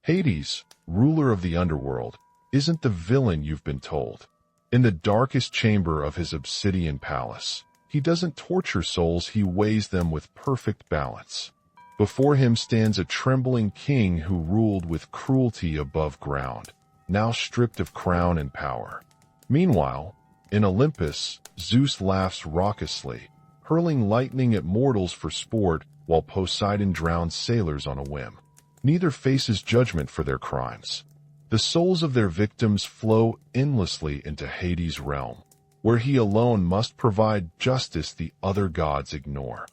Hades, ruler of the underworld, isn't the villain you've been told. In the darkest chamber of his obsidian palace, he doesn't torture souls, he weighs them with perfect balance. Before him stands a trembling king who ruled with cruelty above ground, now stripped of crown and power. Meanwhile, in Olympus, Zeus laughs raucously, hurling lightning at mortals for sport, while Poseidon drowns sailors on a whim. Neither faces judgment for their crimes. The souls of their victims flow endlessly into Hades' realm, where he alone must provide justice the other gods ignore.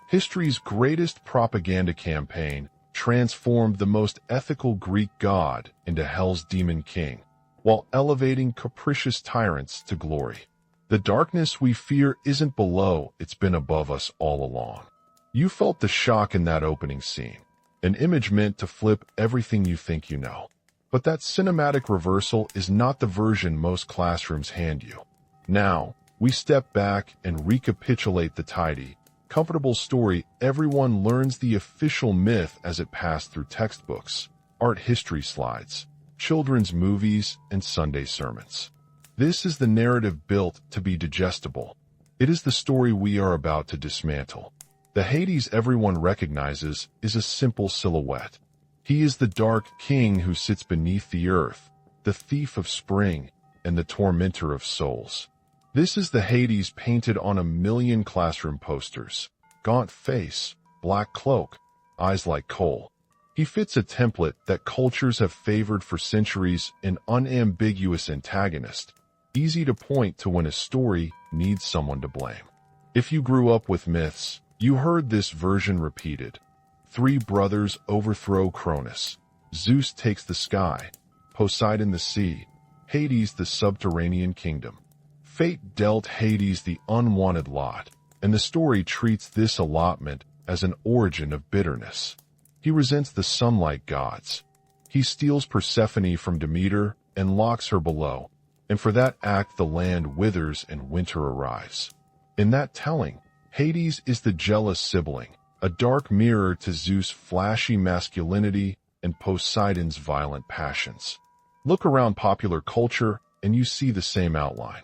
History's greatest propaganda campaign transformed the most ethical Greek god into hell's demon king, while elevating capricious tyrants to glory. The darkness we fear isn't below, it's been above us all along. You felt the shock in that opening scene, an image meant to flip everything you think you know. But that cinematic reversal is not the version most classrooms hand you. Now, we step back and recapitulate the tidy, comfortable story. Everyone learns the official myth as it passed through textbooks, art history slides, children's movies, and Sunday sermons. This is the narrative built to be digestible. It is the story we are about to dismantle. The Hades everyone recognizes is a simple silhouette. He is the dark king who sits beneath the earth, the thief of spring, and the tormentor of souls. This is the Hades painted on a million classroom posters. Gaunt face, black cloak, eyes like coal. He fits a template that cultures have favored for centuries, an unambiguous antagonist, easy to point to when a story needs someone to blame. If you grew up with myths, you heard this version repeated. 3 brothers overthrow Cronus. Zeus takes the sky, Poseidon the sea, Hades the subterranean kingdom. Fate dealt Hades the unwanted lot, and the story treats this allotment as an origin of bitterness. He resents the sunlight gods. He steals Persephone from Demeter and locks her below, and for that act the land withers and winter arrives. In that telling, Hades is the jealous sibling, a dark mirror to Zeus' flashy masculinity and Poseidon's violent passions. Look around popular culture and you see the same outline.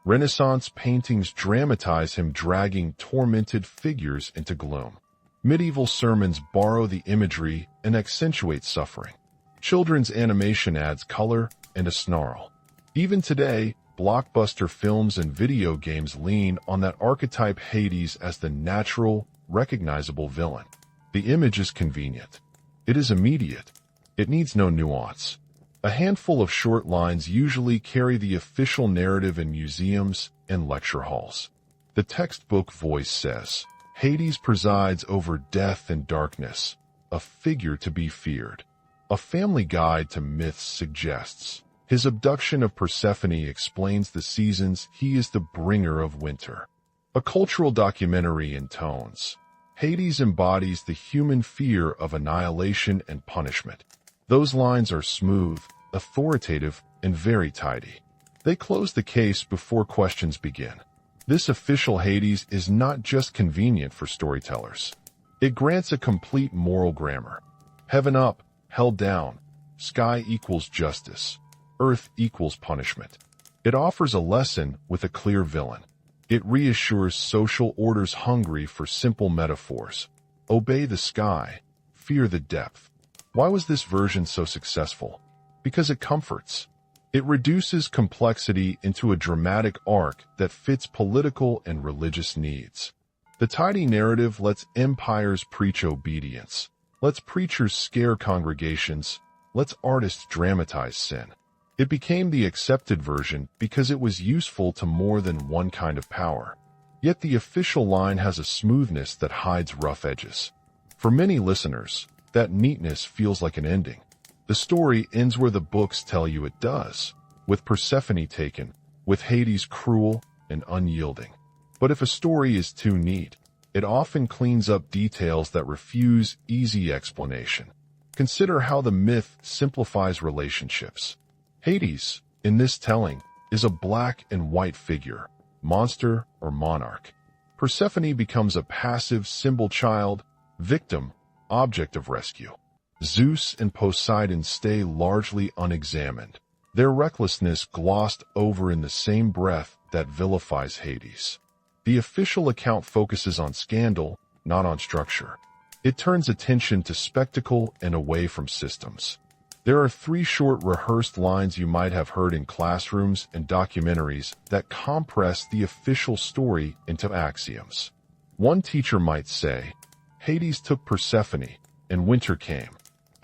Renaissance paintings dramatize him dragging tormented figures into gloom. Medieval sermons borrow the imagery and accentuate suffering. Children's animation adds color and a snarl. Even today, blockbuster films and video games lean on that archetype Hades as the natural, recognizable villain. The image is convenient. It is immediate. It needs no nuance. A handful of short lines usually carry the official narrative in museums and lecture halls. The textbook voice says, Hades presides over death and darkness, a figure to be feared. A family guide to myths suggests, his abduction of Persephone explains the seasons. He is the bringer of winter. A cultural documentary intones, Hades embodies the human fear of annihilation and punishment. Those lines are smooth, authoritative, and very tidy. They close the case before questions begin. This official Hades is not just convenient for storytellers. It grants a complete moral grammar. Heaven up, hell down, sky equals justice, earth equals punishment. It offers a lesson with a clear villain. It reassures social orders hungry for simple metaphors. Obey the sky, fear the depth. Why was this version so successful? Because it comforts. It reduces complexity into a dramatic arc that fits political and religious needs. The tidy narrative lets empires preach obedience, lets preachers scare congregations, lets artists dramatize sin. It became the accepted version because it was useful to more than one kind of power. Yet the official line has a smoothness that hides rough edges. For many listeners, that neatness feels like an ending. The story ends where the books tell you it does, with Persephone taken, with Hades cruel and unyielding. But if a story is too neat, it often cleans up details that refuse easy explanation. Consider how the myth simplifies relationships. Hades, in this telling, is a black and white figure, monster or monarch. Persephone becomes a passive symbol child, victim, object of rescue. Zeus and Poseidon stay largely unexamined, their recklessness glossed over in the same breath that vilifies Hades. The official account focuses on scandal, not on structure. It turns attention to spectacle and away from systems. There are 3 short rehearsed lines you might have heard in classrooms and documentaries that compress the official story into axioms. One teacher might say, Hades took Persephone, and winter came.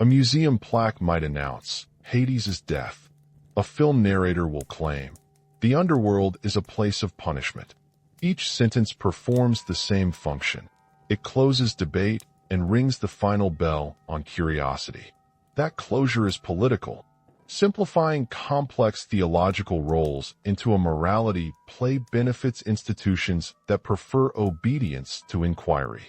A museum plaque might announce, Hades is death. A film narrator will claim, the underworld is a place of punishment. Each sentence performs the same function. It closes debate and rings the final bell on curiosity. That closure is political. Simplifying complex theological roles into a morality play benefits institutions that prefer obedience to inquiry.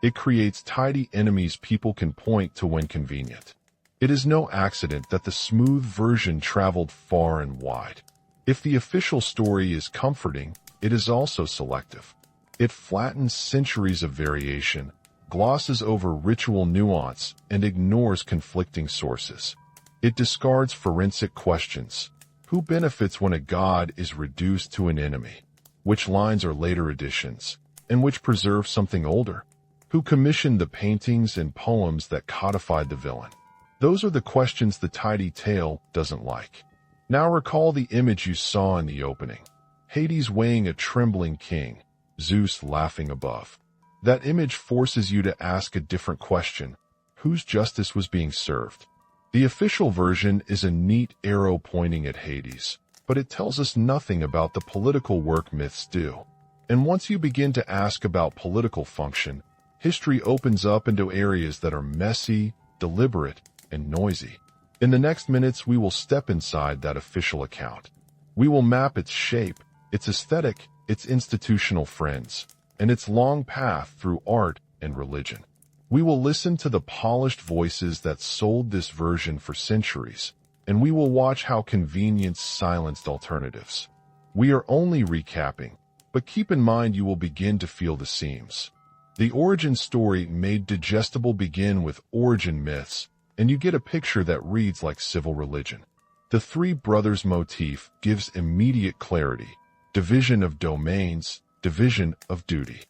It creates tidy enemies people can point to when convenient. It is no accident that the smooth version traveled far and wide. If the official story is comforting, it is also selective. It flattens centuries of variation, glosses over ritual nuance, and ignores conflicting sources. It discards forensic questions. Who benefits when a god is reduced to an enemy? Which lines are later additions, and which preserve something older? Who commissioned the paintings and poems that codified the villain? Those are the questions the tidy tale doesn't like. Now recall the image you saw in the opening. Hades weighing a trembling king, Zeus laughing above. That image forces you to ask a different question. Whose justice was being served? The official version is a neat arrow pointing at Hades, but it tells us nothing about the political work myths do. And once you begin to ask about political function, history opens up into areas that are messy, deliberate, and noisy. In the next minutes, we will step inside that official account. We will map its shape, its aesthetic, its institutional friends, and its long path through art and religion. We will listen to the polished voices that sold this version for centuries, and we will watch how convenience silenced alternatives. We are only recapping, but keep in mind you will begin to feel the seams. The origin story made digestible begin with origin myths, and you get a picture that reads like civil religion. The 3 brothers motif gives immediate clarity. Division of domains, division of duty.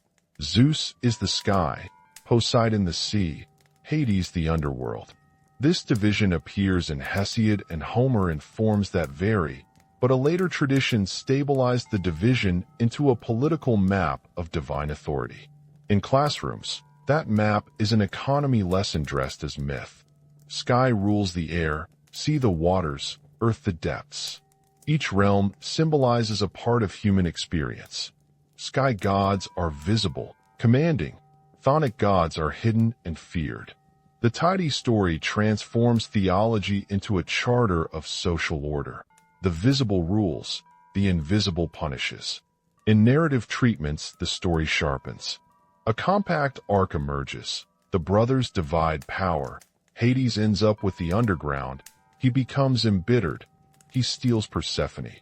Zeus is the sky, Poseidon the sea, Hades the underworld. This division appears in Hesiod and Homer in forms that vary, but a later tradition stabilized the division into a political map of divine authority. In classrooms, that map is an economy lesson dressed as myth. Sky rules the air, sea the waters, earth the depths. Each realm symbolizes a part of human experience. Sky gods are visible, commanding. Chthonic gods are hidden and feared. The tidy story transforms theology into a charter of social order. The visible rules, the invisible punishes. In narrative treatments, the story sharpens. A compact arc emerges. The brothers divide power. Hades ends up with the underground. He becomes embittered. He steals Persephone.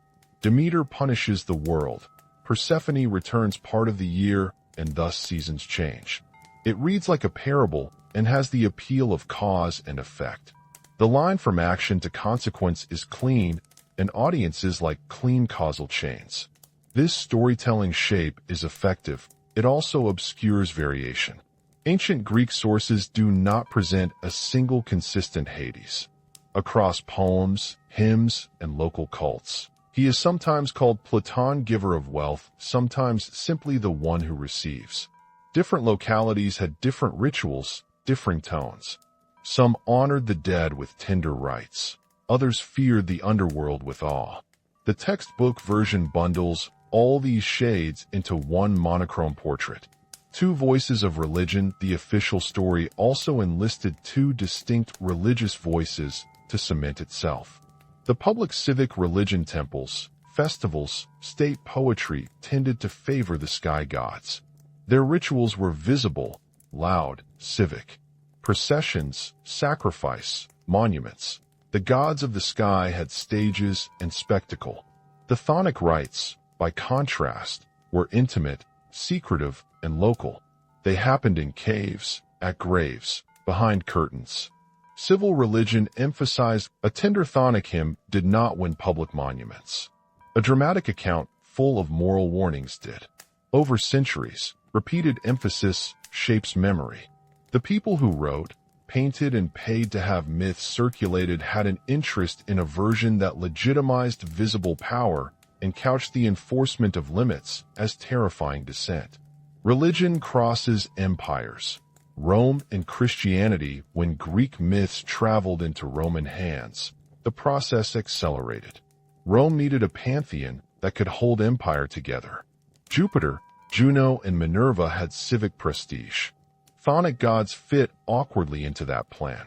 Demeter punishes the world. Persephone returns part of the year, and thus seasons change. It reads like a parable and has the appeal of cause and effect. The line from action to consequence is clean, and audiences like clean causal chains. This storytelling shape is effective. It also obscures variation. Ancient Greek sources do not present a single consistent Hades. Across poems, hymns, and local cults, he is sometimes called Platon, giver of wealth, sometimes simply the one who receives. Different localities had different rituals, differing tones. Some honored the dead with tender rites. Others feared the underworld with awe. The textbook version bundles all these shades into one monochrome portrait. 2 voices of religion. The official story also enlisted 2 distinct religious voices to cement itself. The public civic religion temples, festivals, state poetry tended to favor the sky gods. Their rituals were visible, loud, civic. Processions, sacrifice, monuments. The gods of the sky had stages and spectacle. The chthonic rites, by contrast, were intimate, secretive, and local. They happened in caves, at graves, behind curtains. Civil religion emphasized a tenderthonic hymn did not win public monuments. A dramatic account full of moral warnings did. Over centuries, repeated emphasis shapes memory. The people who wrote, painted, and paid to have myths circulated had an interest in a version that legitimized visible power and couched the enforcement of limits as terrifying dissent. Religion crosses empires. Rome and Christianity, when Greek myths traveled into Roman hands, the process accelerated. Rome needed a pantheon that could hold empire together. Jupiter, Juno, and Minerva had civic prestige. Chthonic gods fit awkwardly into that plan.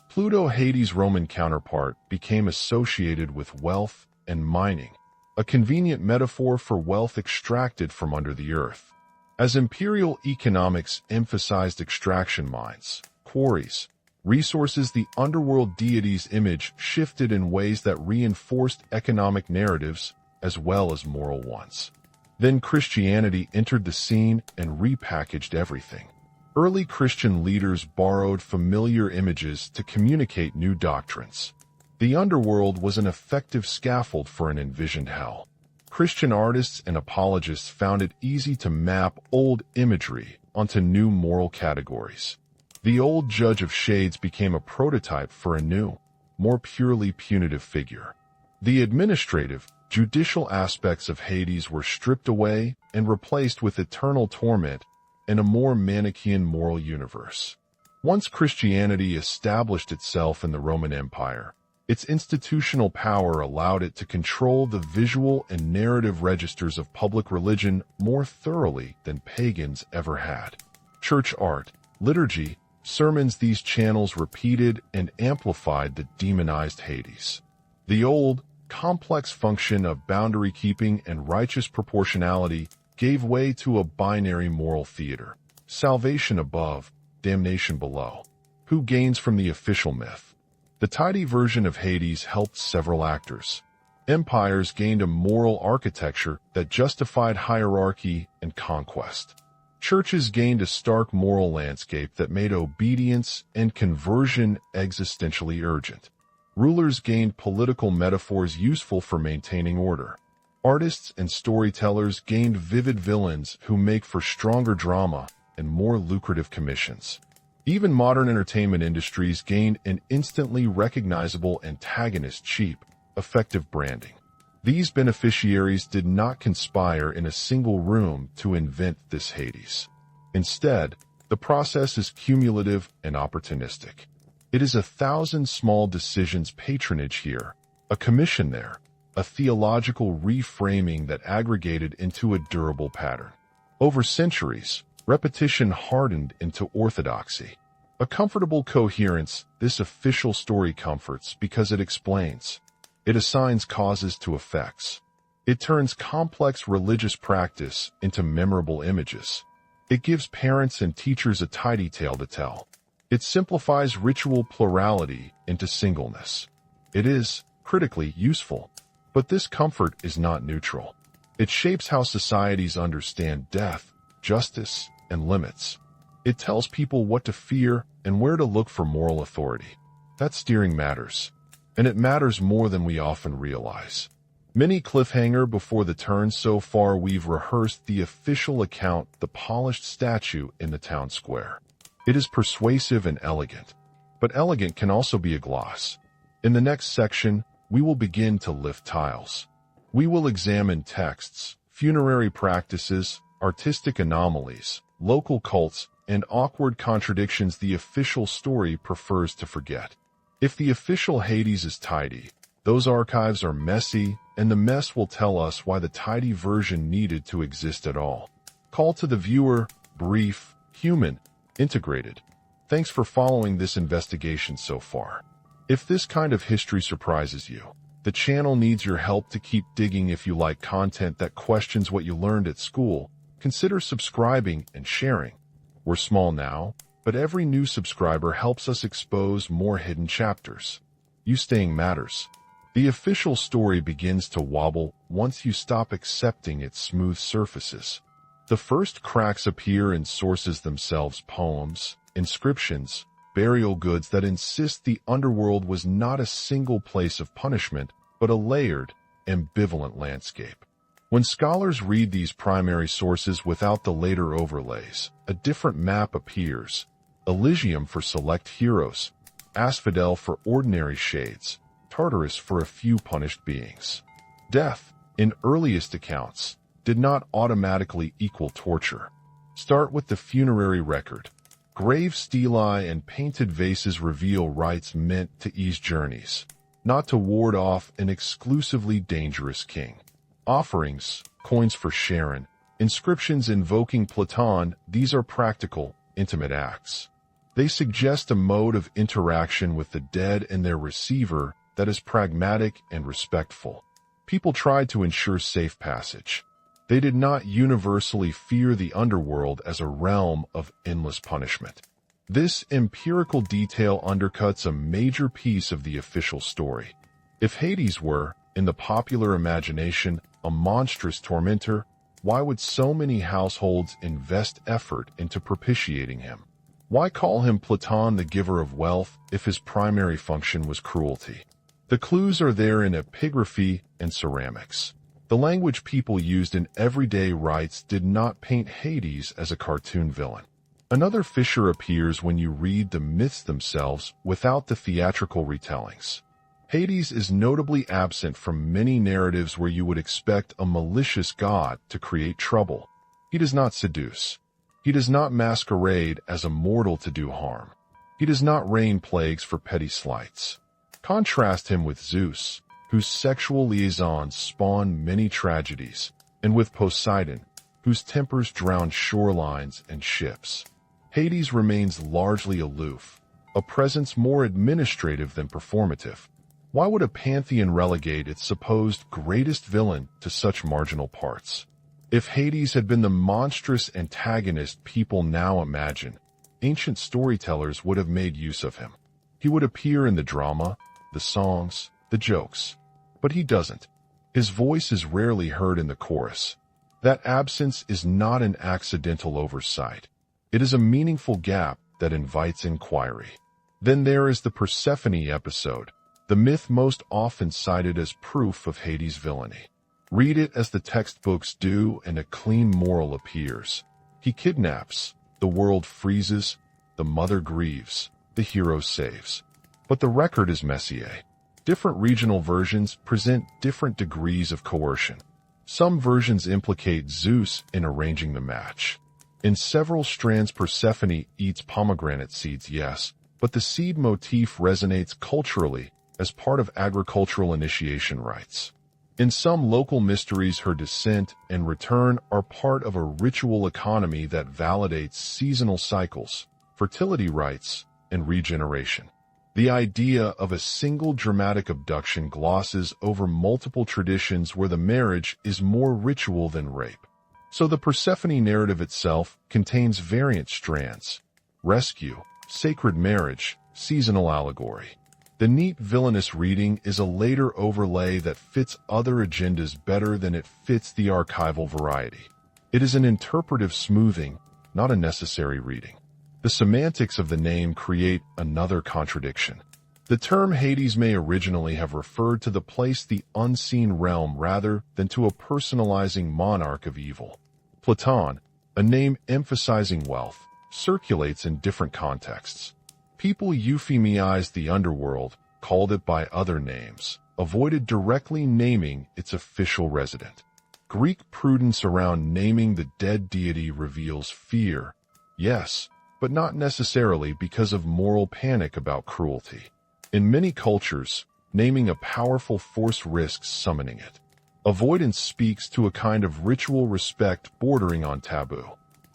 Pluto, Hades' Roman counterpart, became associated with wealth and mining, a convenient metaphor for wealth extracted from under the earth. As imperial economics emphasized extraction mines, quarries, resources, the underworld deity's image shifted in ways that reinforced economic narratives as well as moral ones. Then Christianity entered the scene and repackaged everything. Early Christian leaders borrowed familiar images to communicate new doctrines. The underworld was an effective scaffold for an envisioned hell. Christian artists and apologists found it easy to map old imagery onto new moral categories. The old judge of shades became a prototype for a new, more purely punitive figure. The administrative, judicial aspects of Hades were stripped away and replaced with eternal torment and a more Manichaean moral universe. Once Christianity established itself in the Roman Empire, its institutional power allowed it to control the visual and narrative registers of public religion more thoroughly than pagans ever had. Church art, liturgy, sermons, these channels repeated and amplified the demonized Hades. The old, complex function of boundary keeping and righteous proportionality gave way to a binary moral theater. Salvation above, damnation below. Who gains from the official myth? The tidy version of Hades helped several actors. Empires gained a moral architecture that justified hierarchy and conquest. Churches gained a stark moral landscape that made obedience and conversion existentially urgent. Rulers gained political metaphors useful for maintaining order. Artists and storytellers gained vivid villains who make for stronger drama and more lucrative commissions. Even modern entertainment industries gained an instantly recognizable antagonist, cheap, effective branding. These beneficiaries did not conspire in a single room to invent this Hades. Instead, the process is cumulative and opportunistic. It is 1,000 small decisions, patronage here, a commission there, a theological reframing that aggregated into a durable pattern. Over centuries, repetition hardened into orthodoxy. A comfortable coherence, this official story comforts because it explains. It assigns causes to effects. It turns complex religious practice into memorable images. It gives parents and teachers a tidy tale to tell. It simplifies ritual plurality into singleness. It is, critically, useful. But this comfort is not neutral. It shapes how societies understand death, justice, and limits. It tells people what to fear and where to look for moral authority. That steering matters. And it matters more than we often realize. Many cliffhanger before the turn. So far we've rehearsed the official account, the polished statue in the town square. It is persuasive and elegant. But elegant can also be a gloss. In the next section, we will begin to lift tiles. We will examine texts, funerary practices, artistic anomalies, local cults, and awkward contradictions the official story prefers to forget. If the official Hades is tidy, those archives are messy, and the mess will tell us why the tidy version needed to exist at all. Call to the viewer, brief, human, integrated. Thanks for following this investigation so far. If this kind of history surprises you, the channel needs your help to keep digging. If you like content that questions what you learned at school, consider subscribing and sharing. We're small now, but every new subscriber helps us expose more hidden chapters. You staying matters. The official story begins to wobble once you stop accepting its smooth surfaces. The first cracks appear in sources themselves: poems, inscriptions, burial goods that insist the underworld was not a single place of punishment, but a layered, ambivalent landscape. When scholars read these primary sources without the later overlays, a different map appears: Elysium for select heroes, Asphodel for ordinary shades, Tartarus for a few punished beings. Death, in earliest accounts, did not automatically equal torture. Start with the funerary record. Grave stelae and painted vases reveal rites meant to ease journeys, not to ward off an exclusively dangerous king. Offerings, coins for Sharon, inscriptions invoking Platon, these are practical, intimate acts. They suggest a mode of interaction with the dead and their receiver that is pragmatic and respectful. People tried to ensure safe passage. They did not universally fear the underworld as a realm of endless punishment. This empirical detail undercuts a major piece of the official story. If Hades were, in the popular imagination, a monstrous tormentor, why would so many households invest effort into propitiating him? Why call him Platon the giver of wealth if his primary function was cruelty? The clues are there in epigraphy and ceramics. The language people used in everyday rites did not paint Hades as a cartoon villain. Another fissure appears when you read the myths themselves without the theatrical retellings. Hades is notably absent from many narratives where you would expect a malicious god to create trouble. He does not seduce. He does not masquerade as a mortal to do harm. He does not rain plagues for petty slights. Contrast him with Zeus, whose sexual liaisons spawn many tragedies, and with Poseidon, whose tempers drown shorelines and ships. Hades remains largely aloof, a presence more administrative than performative. Why would a pantheon relegate its supposed greatest villain to such marginal parts? If Hades had been the monstrous antagonist people now imagine, ancient storytellers would have made use of him. He would appear in the drama, the songs, the jokes. But he doesn't. His voice is rarely heard in the chorus. That absence is not an accidental oversight. It is a meaningful gap that invites inquiry. Then there is the Persephone episode, the myth most often cited as proof of Hades' villainy. Read it as the textbooks do and a clean moral appears. He kidnaps, the world freezes, the mother grieves, the hero saves. But the record is messier. Different regional versions present different degrees of coercion. Some versions implicate Zeus in arranging the match. In several strands, Persephone eats pomegranate seeds, yes, but the seed motif resonates culturally as part of agricultural initiation rites. In some local mysteries, her descent and return are part of a ritual economy that validates seasonal cycles, fertility rites, and regeneration. The idea of a single dramatic abduction glosses over multiple traditions where the marriage is more ritual than rape. So the Persephone narrative itself contains variant strands: rescue, sacred marriage, seasonal allegory. The neat villainous reading is a later overlay that fits other agendas better than it fits the archival variety. It is an interpretive smoothing, not a necessary reading. The semantics of the name create another contradiction. The term Hades may originally have referred to the place, the unseen realm, rather than to a personalizing monarch of evil. Platon, a name emphasizing wealth, circulates in different contexts. People euphemized the underworld, called it by other names, avoided directly naming its official resident. Greek prudence around naming the dead deity reveals fear, yes, but not necessarily because of moral panic about cruelty. In many cultures, naming a powerful force risks summoning it. Avoidance speaks to a kind of ritual respect bordering on taboo.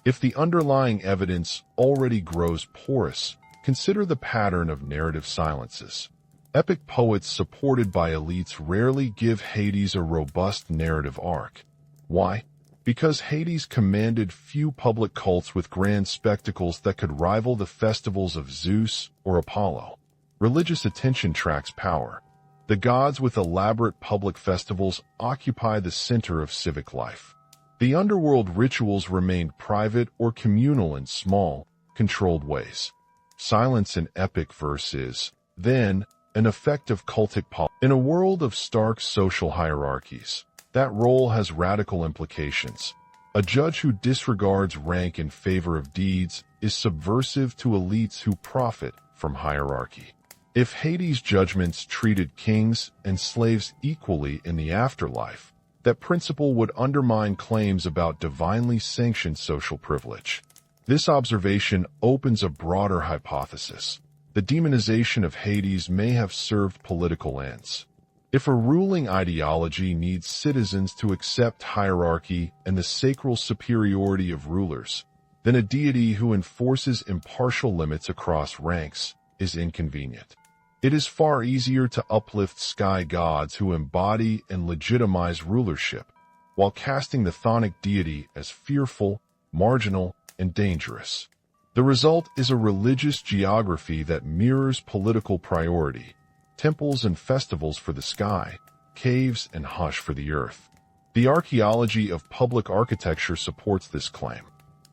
If the underlying evidence already grows porous, consider the pattern of narrative silences. Epic poets supported by elites rarely give Hades a robust narrative arc. Why? Because Hades commanded few public cults with grand spectacles that could rival the festivals of Zeus or Apollo. Religious attention tracks power. The gods with elaborate public festivals occupy the center of civic life. The underworld rituals remained private or communal in small, controlled ways. silence in epic verse is, then, an effect of cultic politics. In a world of stark social hierarchies, that role has radical implications. A judge who disregards rank in favor of deeds is subversive to elites who profit from hierarchy. If Hades' judgments treated kings and slaves equally in the afterlife, that principle would undermine claims about divinely sanctioned social privilege. This observation opens a broader hypothesis. The demonization of Hades may have served political ends. If a ruling ideology needs citizens to accept hierarchy and the sacral superiority of rulers, then a deity who enforces impartial limits across ranks is inconvenient. It is far easier to uplift sky gods who embody and legitimize rulership, while casting the chthonic deity as fearful, marginal, and dangerous. The result is a religious geography that mirrors political priority, temples and festivals for the sky, caves and hush for the earth. The archaeology of public architecture supports this claim.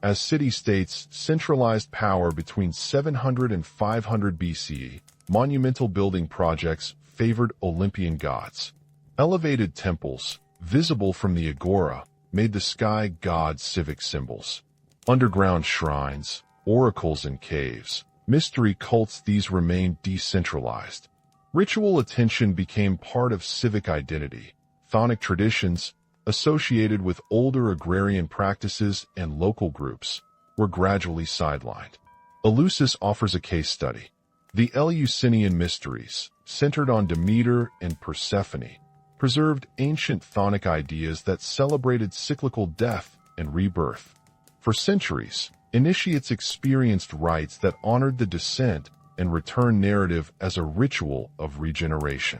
As city-states centralized power between 700 and 500 BCE, monumental building projects favored Olympian gods. Elevated temples, visible from the agora, made the sky gods civic symbols. Underground shrines, oracles and caves, mystery cults, these remained decentralized. Ritual attention became part of civic identity. Chthonic traditions, associated with older agrarian practices and local groups, were gradually sidelined. Eleusis offers a case study. The Eleusinian mysteries, centered on Demeter and Persephone, preserved ancient chthonic ideas that celebrated cyclical death and rebirth. For centuries, initiates experienced rites that honored the descent and return narrative as a ritual of regeneration.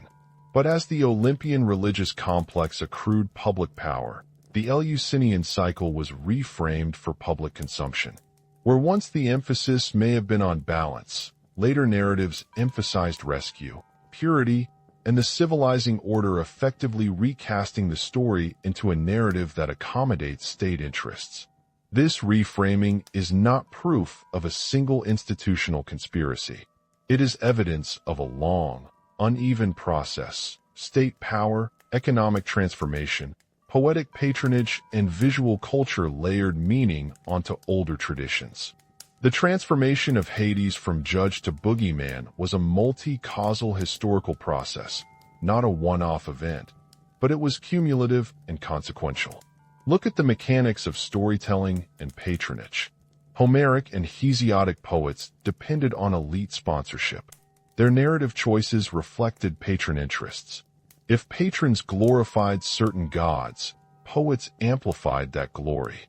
But as the Olympian religious complex accrued public power, the Eleusinian cycle was reframed for public consumption. Where once the emphasis may have been on balance, later narratives emphasized rescue, purity, and the civilizing order, effectively recasting the story into a narrative that accommodates state interests. This reframing is not proof of a single institutional conspiracy. It is evidence of a long, uneven process. State power, economic transformation, poetic patronage, and visual culture layered meaning onto older traditions. The transformation of Hades from judge to boogeyman was a multi-causal historical process, not a one-off event, but it was cumulative and consequential. Look at the mechanics of storytelling and patronage. Homeric and Hesiodic poets depended on elite sponsorship. Their narrative choices reflected patron interests. If patrons glorified certain gods, poets amplified that glory.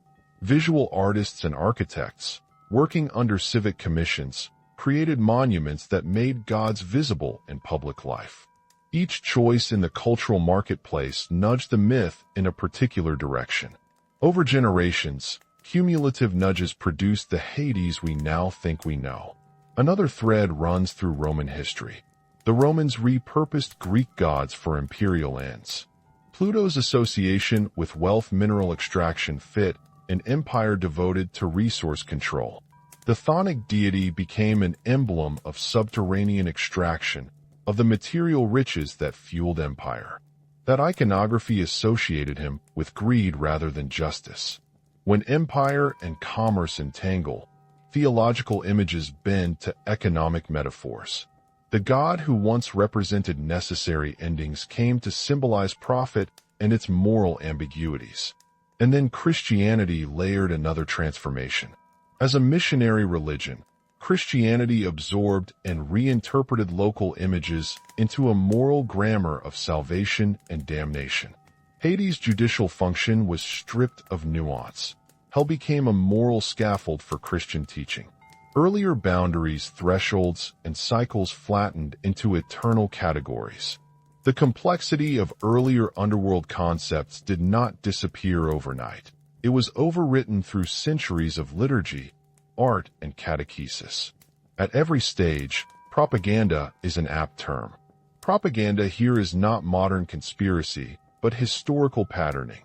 Visual artists and architects, working under civic commissions, created monuments that made gods visible in public life. Each choice in the cultural marketplace nudged the myth in a particular direction. Over generations, cumulative nudges produced the Hades we now think we know. Another thread runs through Roman history. The Romans repurposed Greek gods for imperial ends. Pluto's association with wealth mineral extraction fit an empire devoted to resource control. The chthonic deity became an emblem of subterranean extraction, of the material riches that fueled empire. That iconography associated him with greed rather than justice. When empire and commerce entangle, theological images bend to economic metaphors. The god who once represented necessary endings came to symbolize profit and its moral ambiguities. And then Christianity layered another transformation. As a missionary religion, Christianity absorbed and reinterpreted local images into a moral grammar of salvation and damnation. Hades' judicial function was stripped of nuance. Hell became a moral scaffold for Christian teaching. Earlier boundaries, thresholds, and cycles flattened into eternal categories. The complexity of earlier underworld concepts did not disappear overnight. It was overwritten through centuries of liturgy, art, and catechesis. At every stage, propaganda is an apt term. Propaganda here is not modern conspiracy, but historical patterning.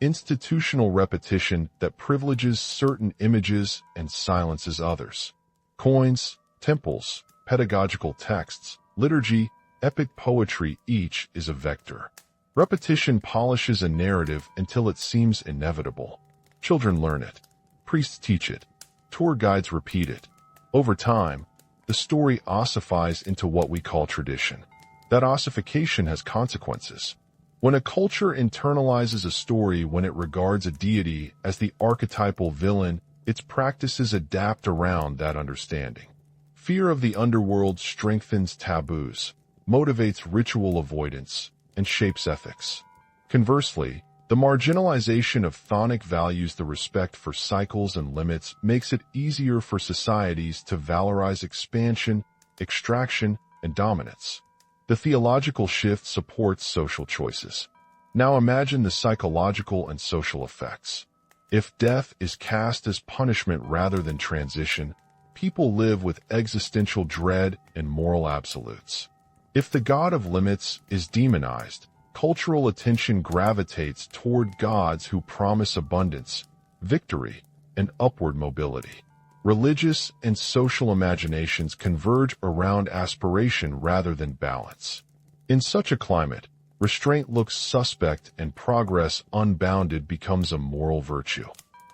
Institutional repetition that privileges certain images and silences others. Coins, Temples, pedagogical texts, liturgy, epic poetry, each is a vector. Repetition polishes a narrative until it seems inevitable. Children learn it. Priests teach it. Tour guides repeat it. Over time, the story ossifies into what we call tradition. That ossification has consequences. When a culture internalizes a story when it regards a deity as the archetypal villain, its practices adapt around that understanding. Fear of the underworld strengthens taboos, motivates ritual avoidance, and shapes ethics. Conversely, the marginalization of chthonic values, the respect for cycles and limits, makes it easier for societies to valorize expansion, extraction, and dominance. The theological shift supports social choices. Now imagine the psychological and social effects. If death is cast as punishment rather than transition, people live with existential dread and moral absolutes. If the god of limits is demonized, cultural attention gravitates toward gods who promise abundance, victory, and upward mobility. Religious and social imaginations converge around aspiration rather than balance. In such a climate, restraint looks suspect and progress unbounded becomes a moral virtue.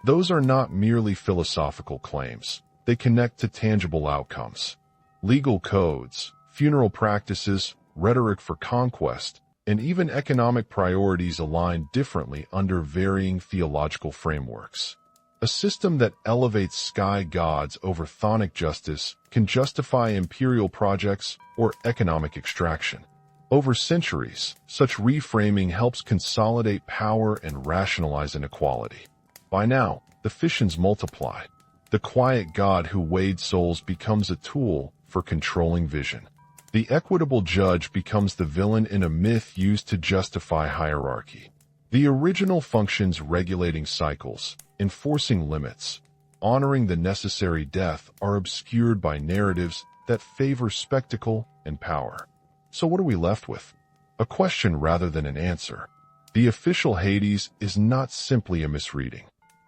Those are not merely philosophical claims. They connect to tangible outcomes. Legal codes, funeral practices, rhetoric for conquest, and even economic priorities align differently under varying theological frameworks. A system that elevates sky gods over chthonic justice can justify imperial projects or economic extraction. Over centuries, such reframing helps consolidate power and rationalize inequality. By now, the fissions multiply. The quiet god who weighed souls becomes a tool for controlling vision. The equitable judge becomes the villain in a myth used to justify hierarchy. The original functions regulating cycles, enforcing limits, honoring the necessary death are obscured by narratives that favor spectacle and power. So what are we left with? A question rather than an answer. The official Hades is not simply a misreading.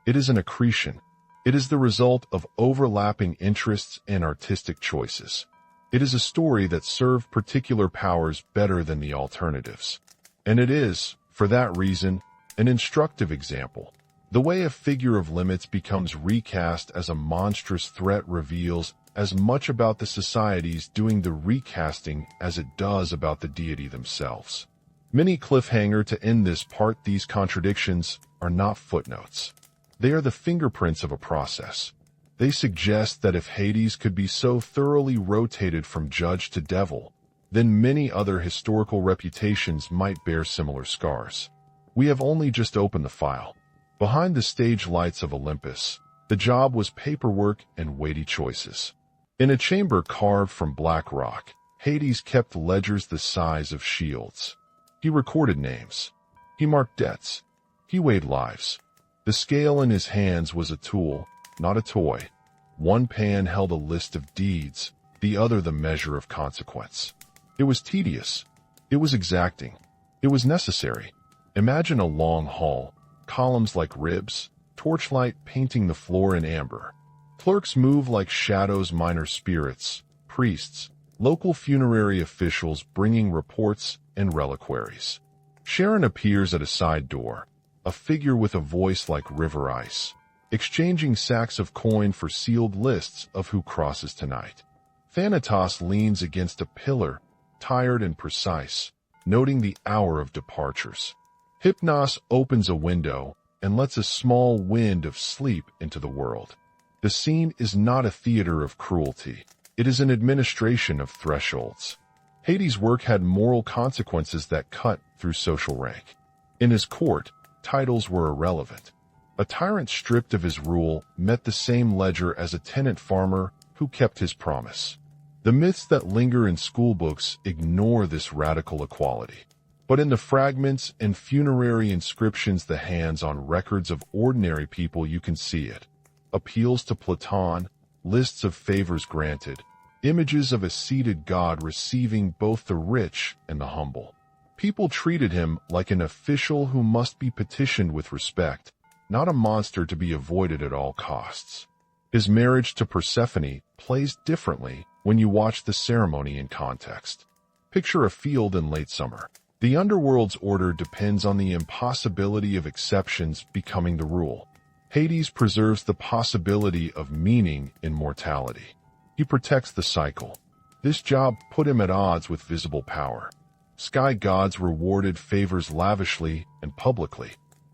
It is an accretion. It is the result of overlapping interests and artistic choices. It is a story that served particular powers better than the alternatives. And it is, for that reason, an instructive example. The way a figure of limits becomes recast as a monstrous threat reveals as much about the societies doing the recasting as it does about the deity themselves. Mini cliffhanger to end this part: these contradictions are not footnotes. They are the fingerprints of a process. They suggest that if Hades could be so thoroughly rotated from judge to devil, then many other historical reputations might bear similar scars. We have only just opened the file. Behind the stage lights of Olympus, the job was paperwork and weighty choices. In a chamber carved from black rock, Hades kept ledgers the size of shields. He recorded names. He marked debts. He weighed lives. The scale in his hands was a tool, not a toy. One pan held a list of deeds, the other the measure of consequence. It was tedious. It was exacting. It was necessary. Imagine a long hall, columns like ribs, torchlight painting the floor in amber. Clerks move like shadows, minor spirits, priests, local funerary officials bringing reports and reliquaries. Sharon appears at a side door, a figure with a voice like river ice, exchanging sacks of coin for sealed lists of who crosses tonight. Thanatos leans against a pillar, tired and precise, noting the hour of departures. Hypnos opens a window and lets a small wind of sleep into the world. The scene is not a theater of cruelty. It is an administration of thresholds. Hades' work had moral consequences that cut through social rank. In his court, titles were irrelevant. A tyrant stripped of his rule met the same ledger as a tenant farmer who kept his promise. The myths that linger in schoolbooks ignore this radical equality. But in the fragments and funerary inscriptions, the hands on records of ordinary people, you can see it. Appeals to Platon, lists of favors granted, images of a seated god receiving both the rich and the humble. People treated him like an official who must be petitioned with respect, not a monster to be avoided at all costs. His marriage to Persephone plays differently when you watch the ceremony in context. Picture a field in late summer. The underworld's order depends on the impossibility of exceptions becoming the rule. Hades preserves the possibility of meaning in mortality. He protects the cycle. This job put him at odds with visible power. Sky gods rewarded favors lavishly and publicly.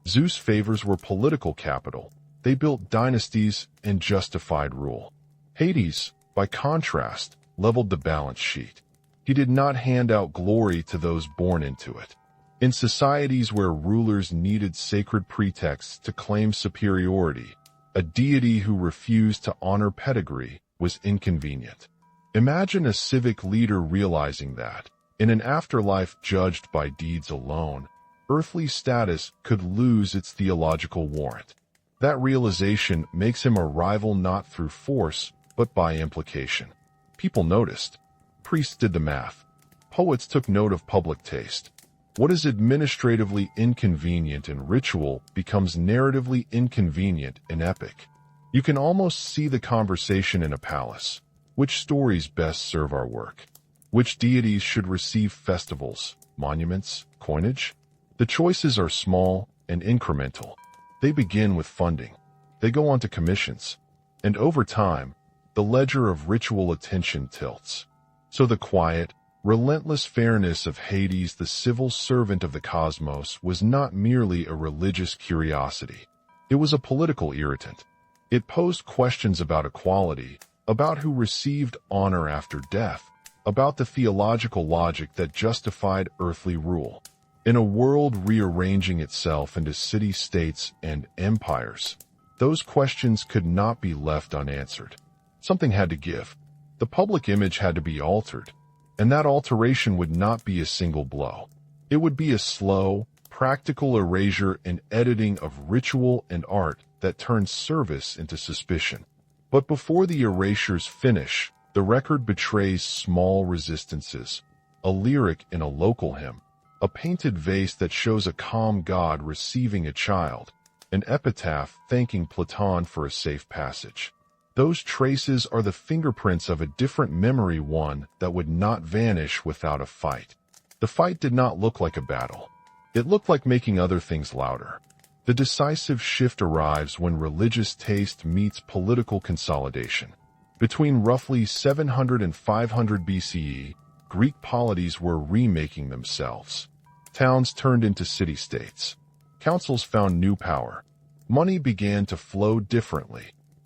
Zeus' favors were political capital. They built dynasties and justified rule. Hades, by contrast, leveled the balance sheet. He did not hand out glory to those born into it. In societies where rulers needed sacred pretexts to claim superiority, a deity who refused to honor pedigree was inconvenient. Imagine a civic leader realizing that, in an afterlife judged by deeds alone, earthly status could lose its theological warrant. That realization makes him a rival not through force, but by implication. People noticed. Priests did the math. Poets took note of public taste. What is administratively inconvenient in ritual becomes narratively inconvenient in epic. You can almost see the conversation in a palace. Which stories best serve our work? Which deities should receive festivals, monuments, coinage? The choices are small and incremental. They begin with funding. They go on to commissions. And over time, the ledger of ritual attention tilts. So the quiet, relentless fairness of Hades, the civil servant of the cosmos, was not merely a religious curiosity. It was a political irritant. It posed questions about equality, about who received honor after death, about the theological logic that justified earthly rule. In a world rearranging itself into city-states and empires, those questions could not be left unanswered. Something had to give. The public image had to be altered, and that alteration would not be a single blow. It would be a slow, practical erasure and editing of ritual and art that turns service into suspicion. But before the erasures finish, the record betrays small resistances, a lyric in a local hymn, a painted vase that shows a calm god receiving a child, an epitaph thanking Platon for a safe passage. Those traces are the fingerprints of a different memory, one that would not vanish without a fight. The fight did not look like a battle. It looked like making other things louder. The decisive shift arrives when religious taste meets political consolidation. Between roughly 700 and 500 BCE, Greek polities were remaking themselves. Towns turned into city-states. Councils found new power. Money began to flow differently.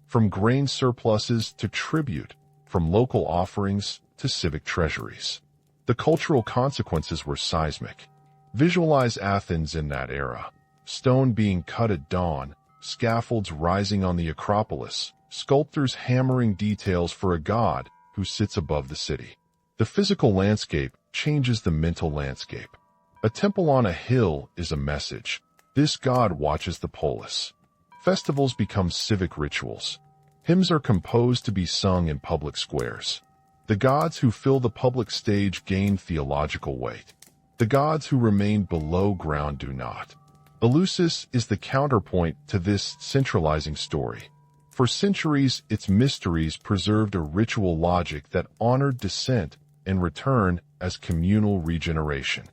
From grain surpluses to tribute, from local offerings to civic treasuries. The cultural consequences were seismic. Visualize Athens in that era. Stone being cut at dawn, scaffolds rising on the Acropolis, sculptors hammering details for a god who sits above the city. The physical landscape changes the mental landscape. A temple on a hill is a message. This god watches the polis. Festivals become civic rituals. Hymns are composed to be sung in public squares. The gods who fill the public stage gain theological weight. The gods who remain below ground do not. Eleusis is the counterpoint to this centralizing story. For centuries, its mysteries preserved a ritual logic that honored descent and return as communal regeneration.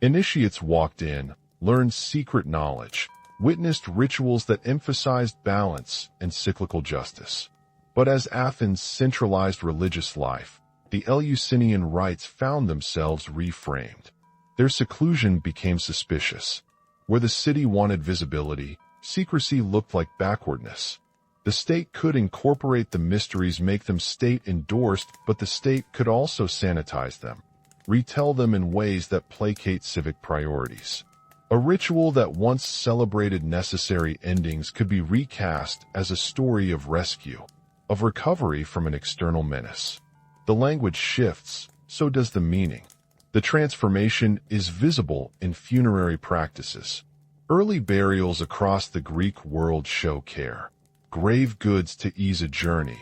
Initiates walked in, learned secret knowledge, witnessed rituals that emphasized balance and cyclical justice. But as Athens centralized religious life, the Eleusinian rites found themselves reframed. Their seclusion became suspicious. Where the city wanted visibility, secrecy looked like backwardness. The state could incorporate the mysteries, make them state-endorsed, but the state could also sanitize them, retell them in ways that placate civic priorities. A ritual that once celebrated necessary endings could be recast as a story of rescue, of recovery from an external menace. The language shifts, so does the meaning. The transformation is visible in funerary practices. Early burials across the Greek world show care. Grave goods to ease a journey,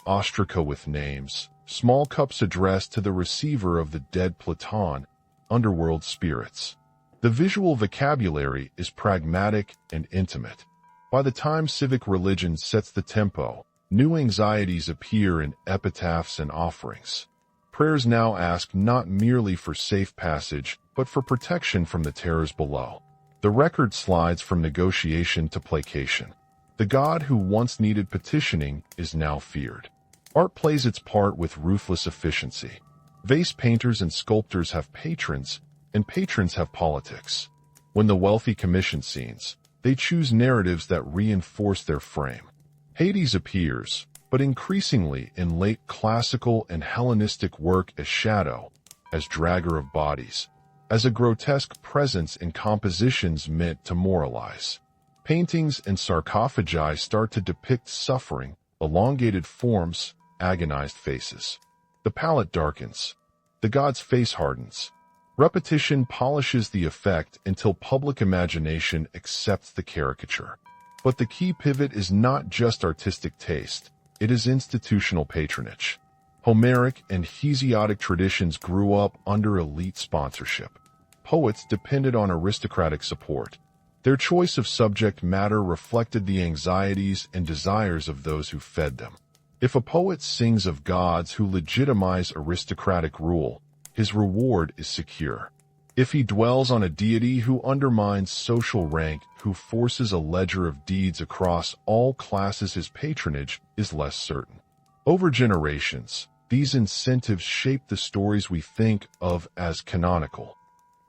ostraca with names, small cups addressed to the receiver of the dead Platon, underworld spirits. The visual vocabulary is pragmatic and intimate. By the time civic religion sets the tempo, new anxieties appear in epitaphs and offerings. Prayers now ask not merely for safe passage, but for protection from the terrors below. The record slides from negotiation to placation. The god who once needed petitioning is now feared. Art plays its part with ruthless efficiency. Vase painters and sculptors have patrons, and patrons have politics. When the wealthy commission scenes, they choose narratives that reinforce their frame. Hades appears, but increasingly in late classical and Hellenistic work as shadow, as dragger of bodies, as a grotesque presence in compositions meant to moralize. Paintings and sarcophagi start to depict suffering, elongated forms, agonized faces. The palette darkens. The god's face hardens. Repetition polishes the effect until public imagination accepts the caricature. But the key pivot is not just artistic taste, it is institutional patronage. Homeric and Hesiodic traditions grew up under elite sponsorship. Poets depended on aristocratic support. Their choice of subject matter reflected the anxieties and desires of those who fed them. If a poet sings of gods who legitimize aristocratic rule, his reward is secure. If he dwells on a deity who undermines social rank, who forces a ledger of deeds across all classes, his patronage is less certain. Over generations, these incentives shape the stories we think of as canonical.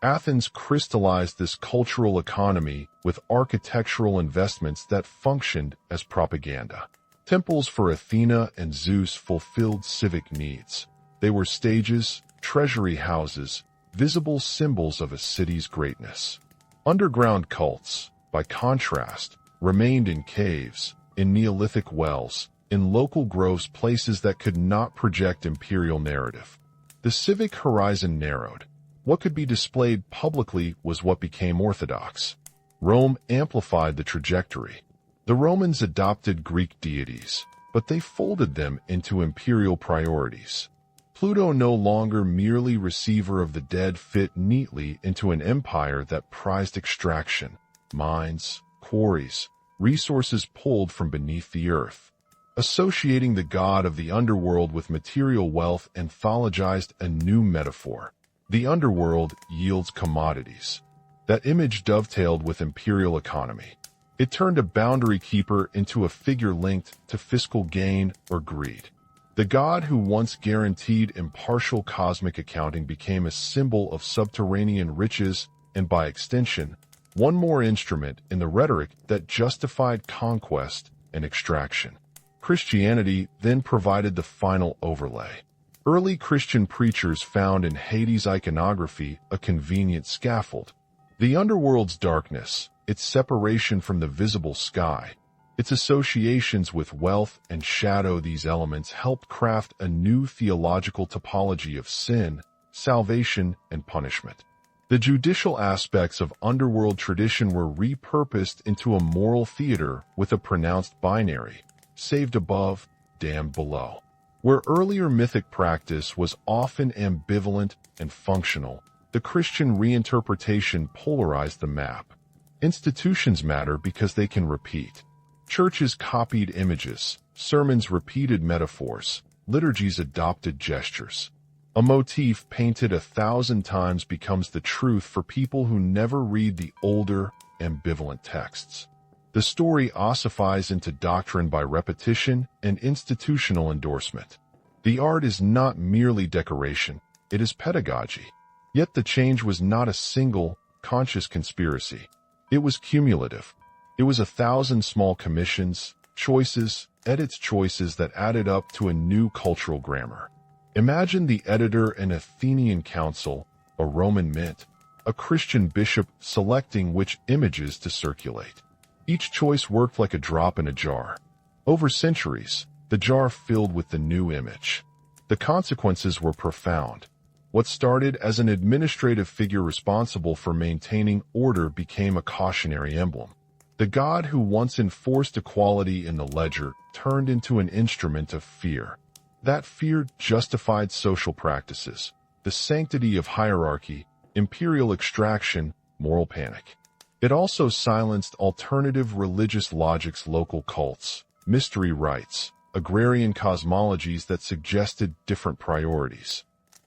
Athens crystallized this cultural economy with architectural investments that functioned as propaganda. Temples for Athena and Zeus fulfilled civic needs. They were stages, treasury houses, visible symbols of a city's greatness. Underground cults, by contrast, remained in caves, in Neolithic wells, in local groves, places that could not project imperial narrative. The civic horizon narrowed. What could be displayed publicly was what became orthodox. Rome amplified the trajectory. The Romans adopted Greek deities, but they folded them into imperial priorities. Pluto, no longer merely receiver of the dead, fit neatly into an empire that prized extraction, mines, quarries, resources pulled from beneath the earth. Associating the god of the underworld with material wealth anthologized a new metaphor. The underworld yields commodities. That image dovetailed with imperial economy. It turned a boundary keeper into a figure linked to fiscal gain or greed. The god who once guaranteed impartial cosmic accounting became a symbol of subterranean riches and, by extension, one more instrument in the rhetoric that justified conquest and extraction. Christianity then provided the final overlay. Early Christian preachers found in Hades' iconography a convenient scaffold. The underworld's darkness, its separation from the visible sky, its associations with wealth and shadow, these elements helped craft a new theological topology of sin, salvation, and punishment. The judicial aspects of underworld tradition were repurposed into a moral theater with a pronounced binary, saved above, damned below. Where earlier mythic practice was often ambivalent and functional, the Christian reinterpretation polarized the map. Institutions matter because they can repeat. Churches copied images, sermons repeated metaphors, liturgies adopted gestures. A motif painted 1,000 times becomes the truth for people who never read the older, ambivalent texts. The story ossifies into doctrine by repetition and institutional endorsement. The art is not merely decoration, it is pedagogy. Yet the change was not a single, conscious conspiracy. It was cumulative. It was 1,000 small commissions, choices, edits, choices that added up to a new cultural grammar. Imagine the editor, an Athenian council, a Roman mint, a Christian bishop selecting which images to circulate. Each choice worked like a drop in a jar. Over centuries, the jar filled with the new image. The consequences were profound. What started as an administrative figure responsible for maintaining order became a cautionary emblem. The god who once enforced equality in the ledger turned into an instrument of fear. That fear justified social practices, the sanctity of hierarchy, imperial extraction, moral panic. It also silenced alternative religious logics, local cults, mystery rites, agrarian cosmologies that suggested different priorities.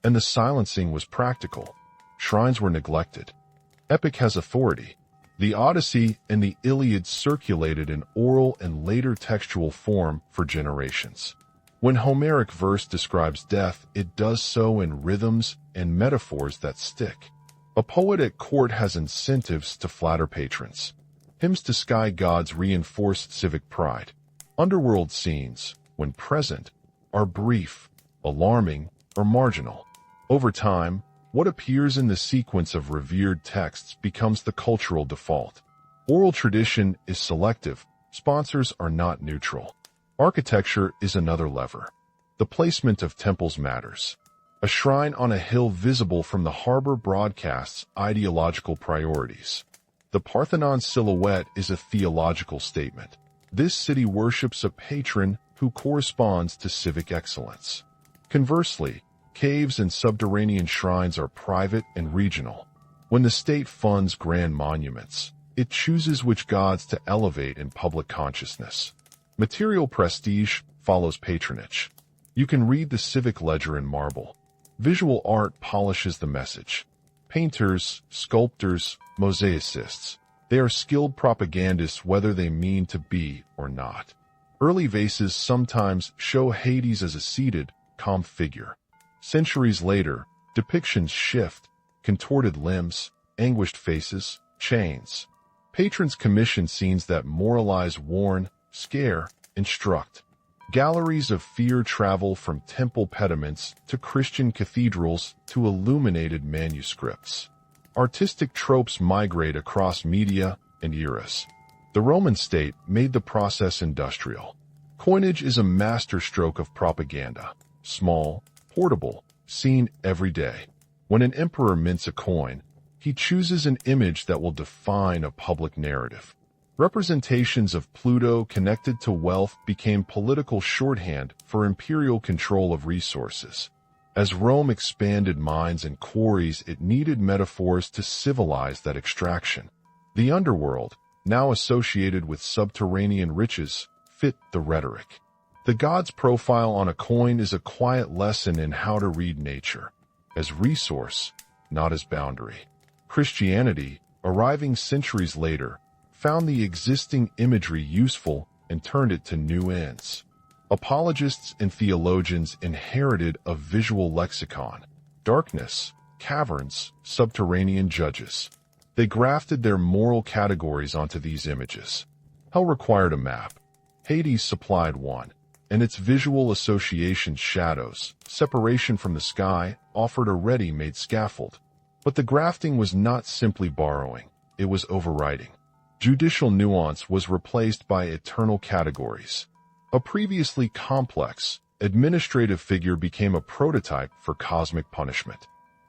and the silencing was practical. Shrines were neglected. Epic has authority. The Odyssey and the Iliad circulated in oral and later textual form for generations. When Homeric verse describes death, it does so in rhythms and metaphors that stick. A poet at court has incentives to flatter patrons. Hymns to sky gods reinforce civic pride. Underworld scenes, when present, are brief, alarming, or marginal. Over time, what appears in the sequence of revered texts becomes the cultural default. Oral tradition is selective. Sponsors are not neutral. Architecture is another lever. The placement of temples matters. A shrine on a hill visible from the harbor broadcasts ideological priorities. The Parthenon silhouette is a theological statement. This city worships a patron who corresponds to civic excellence. Conversely, caves and subterranean shrines are private and regional. When the state funds grand monuments, it chooses which gods to elevate in public consciousness. Material prestige follows patronage. You can read the civic ledger in marble. Visual art polishes the message. Painters, sculptors, mosaicists, they are skilled propagandists whether they mean to be or not. Early vases sometimes show Hades as a seated, calm figure. Centuries later, depictions shift, contorted limbs, anguished faces, chains. Patrons commission scenes that moralize, warn, scare, instruct. Galleries of fear travel from temple pediments to Christian cathedrals to illuminated manuscripts. Artistic tropes migrate across media and eras. The Roman state made the process industrial. Coinage is a masterstroke of propaganda. Small, portable, seen every day. When an emperor mints a coin, he chooses an image that will define a public narrative. Representations of Pluto connected to wealth became political shorthand for imperial control of resources. As Rome expanded mines and quarries, it needed metaphors to civilize that extraction. The underworld, now associated with subterranean riches, fit the rhetoric. The god's profile on a coin is a quiet lesson in how to read nature, as resource, not as boundary. Christianity, arriving centuries later, found the existing imagery useful and turned it to new ends. Apologists and theologians inherited a visual lexicon: darkness, caverns, subterranean judges. They grafted their moral categories onto these images. Hell required a map. Hades supplied one, and its visual associations shadows, separation from the sky, offered a ready-made scaffold. But the grafting was not simply borrowing, it was overwriting. Judicial nuance was replaced by eternal categories. A previously complex, administrative figure became a prototype for cosmic punishment.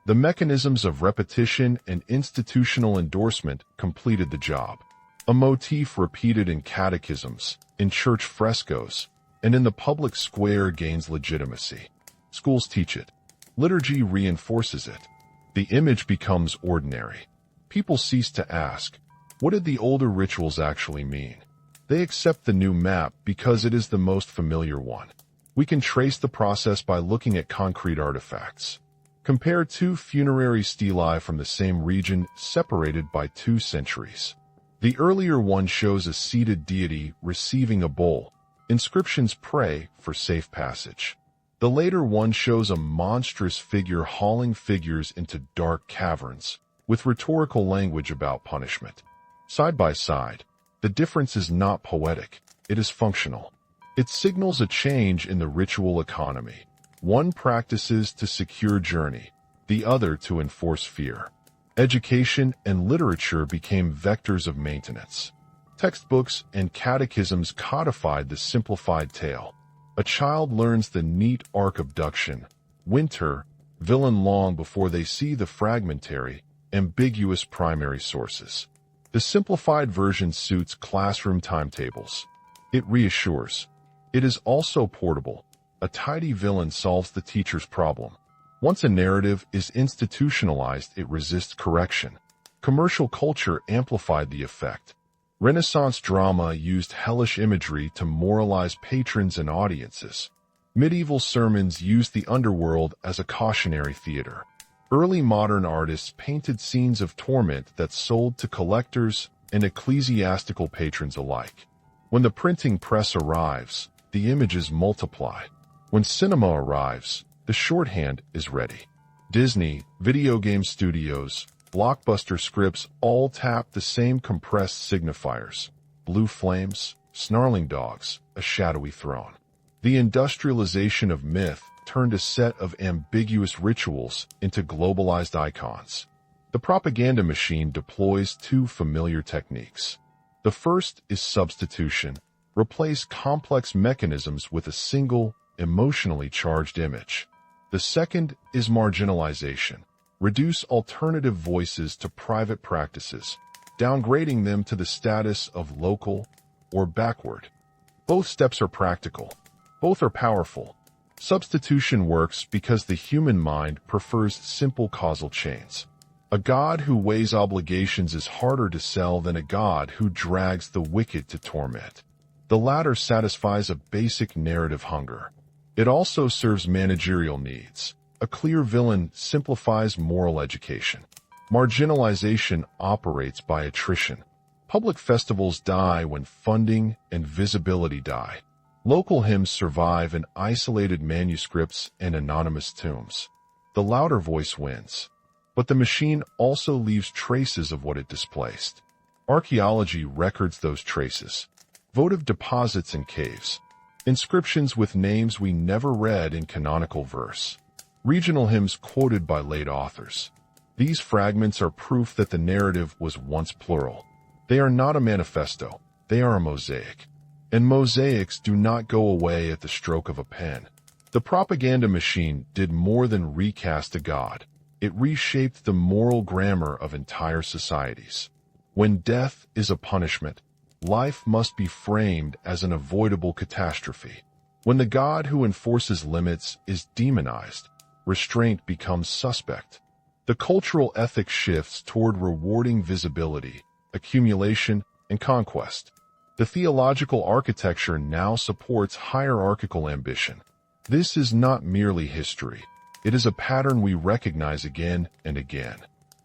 The mechanisms of repetition and institutional endorsement completed the job. A motif repeated in catechisms, in church frescoes, and in the public square gains legitimacy. Schools teach it. Liturgy reinforces it. The image becomes ordinary. People cease to ask, what did the older rituals actually mean? They accept the new map because it is the most familiar one. We can trace the process by looking at concrete artifacts. Compare two funerary stelae from the same region separated by 2 centuries. The earlier one shows a seated deity receiving a bowl. Inscriptions pray for safe passage. The later one shows a monstrous figure hauling figures into dark caverns, with rhetorical language about punishment. Side by side, the difference is not poetic, it is functional. It signals a change in the ritual economy. One practices to secure journey, the other to enforce fear. Education and literature became vectors of maintenance. Textbooks and catechisms codified the simplified tale. A child learns the neat arc abduction, winter, villain long before they see the fragmentary, ambiguous primary sources. The simplified version suits classroom timetables. It reassures. It is also portable. A tidy villain solves the teacher's problem. Once a narrative is institutionalized, it resists correction. Commercial culture amplified the effect. Renaissance drama used hellish imagery to moralize patrons and audiences. Medieval sermons used the underworld as a cautionary theater. Early modern artists painted scenes of torment that sold to collectors and ecclesiastical patrons alike. When the printing press arrives, the images multiply. When cinema arrives, the shorthand is ready. Disney, video game studios, blockbuster scripts all tap the same compressed signifiers: blue flames, snarling dogs, a shadowy throne. The industrialization of myth turned a set of ambiguous rituals into globalized icons. The propaganda machine deploys two familiar techniques. The first is substitution. Replace complex mechanisms with a single, emotionally charged image. The second is marginalization. Reduce alternative voices to private practices, downgrading them to the status of local or backward. Both steps are practical. Both are powerful. Substitution works because the human mind prefers simple causal chains. A god who weighs obligations is harder to sell than a god who drags the wicked to torment. The latter satisfies a basic narrative hunger. It also serves managerial needs. A clear villain simplifies moral education. Marginalization operates by attrition. Public festivals die when funding and visibility die. Local hymns survive in isolated manuscripts and anonymous tombs. The louder voice wins. But the machine also leaves traces of what it displaced. Archaeology records those traces. Votive deposits in caves. Inscriptions with names we never read in canonical verse. Regional hymns quoted by late authors. These fragments are proof that the narrative was once plural. They are not a manifesto. They are a mosaic. And mosaics do not go away at the stroke of a pen. The propaganda machine did more than recast a god. It reshaped the moral grammar of entire societies. When death is a punishment, life must be framed as an avoidable catastrophe. When the god who enforces limits is demonized, restraint becomes suspect. The cultural ethic shifts toward rewarding visibility, accumulation, and conquest. The theological architecture now supports hierarchical ambition. This is not merely history. It is a pattern we recognize again and again.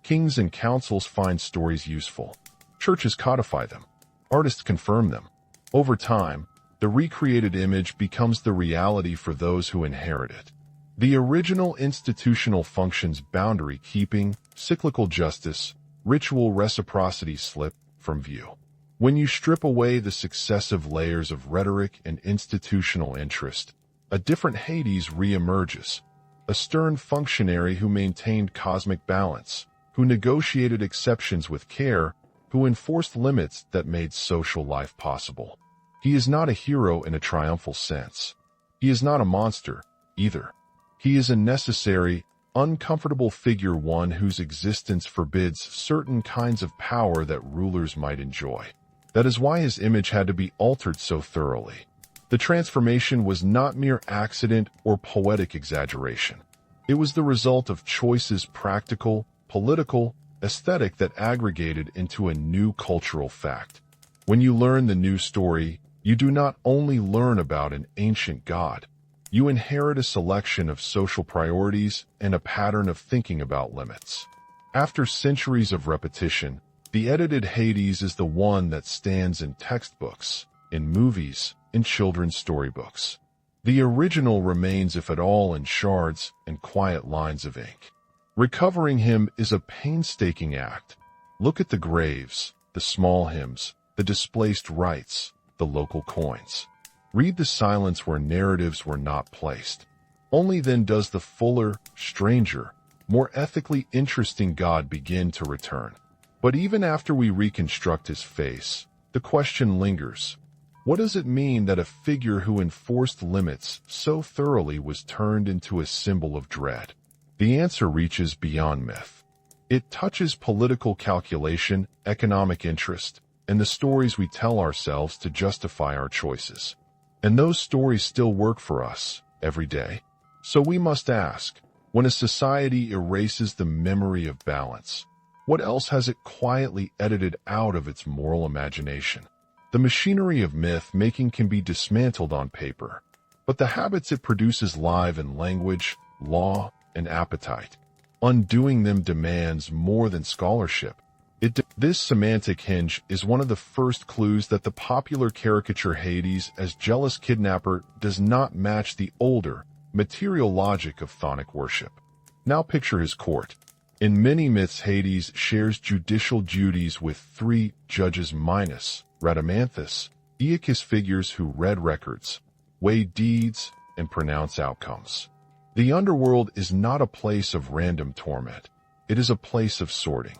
Kings and councils find stories useful. Churches codify them. Artists confirm them. Over time, the recreated image becomes the reality for those who inherit it. The original institutional functions boundary keeping, cyclical justice, ritual reciprocity slip from view. When you strip away the successive layers of rhetoric and institutional interest, a different Hades reemerges. A stern functionary who maintained cosmic balance, who negotiated exceptions with care, who enforced limits that made social life possible. He is not a hero in a triumphal sense. He is not a monster, either. He is a necessary, uncomfortable figure, one whose existence forbids certain kinds of power that rulers might enjoy. That is why his image had to be altered so thoroughly. The transformation was not mere accident or poetic exaggeration. It was the result of choices, practical, political, aesthetic, that aggregated into a new cultural fact. When you learn the new story, you do not only learn about an ancient god. You inherit a selection of social priorities and a pattern of thinking about limits. After centuries of repetition, the edited Hades is the one that stands in textbooks, in movies, in children's storybooks. The original remains, if at all, in shards and quiet lines of ink. Recovering him is a painstaking act. Look at the graves, the small hymns, the displaced rites, the local coins. Read the silence where narratives were not placed. Only then does the fuller, stranger, more ethically interesting god begin to return. But even after we reconstruct his face, the question lingers. What does it mean that a figure who enforced limits so thoroughly was turned into a symbol of dread? The answer reaches beyond myth. It touches political calculation, economic interest, and the stories we tell ourselves to justify our choices. And those stories still work for us, every day. So we must ask, when a society erases the memory of balance, what else has it quietly edited out of its moral imagination? The machinery of myth-making can be dismantled on paper, but the habits it produces live in language, law, and appetite. Undoing them demands more than scholarship. This semantic hinge is one of the first clues that the popular caricature Hades as jealous kidnapper does not match the older, material logic of chthonic worship. Now picture his court. In many myths, Hades shares judicial duties with three judges minus Rhadamanthus, Aeacus figures who read records, weigh deeds, and pronounce outcomes. The underworld is not a place of random torment. It is a place of sorting.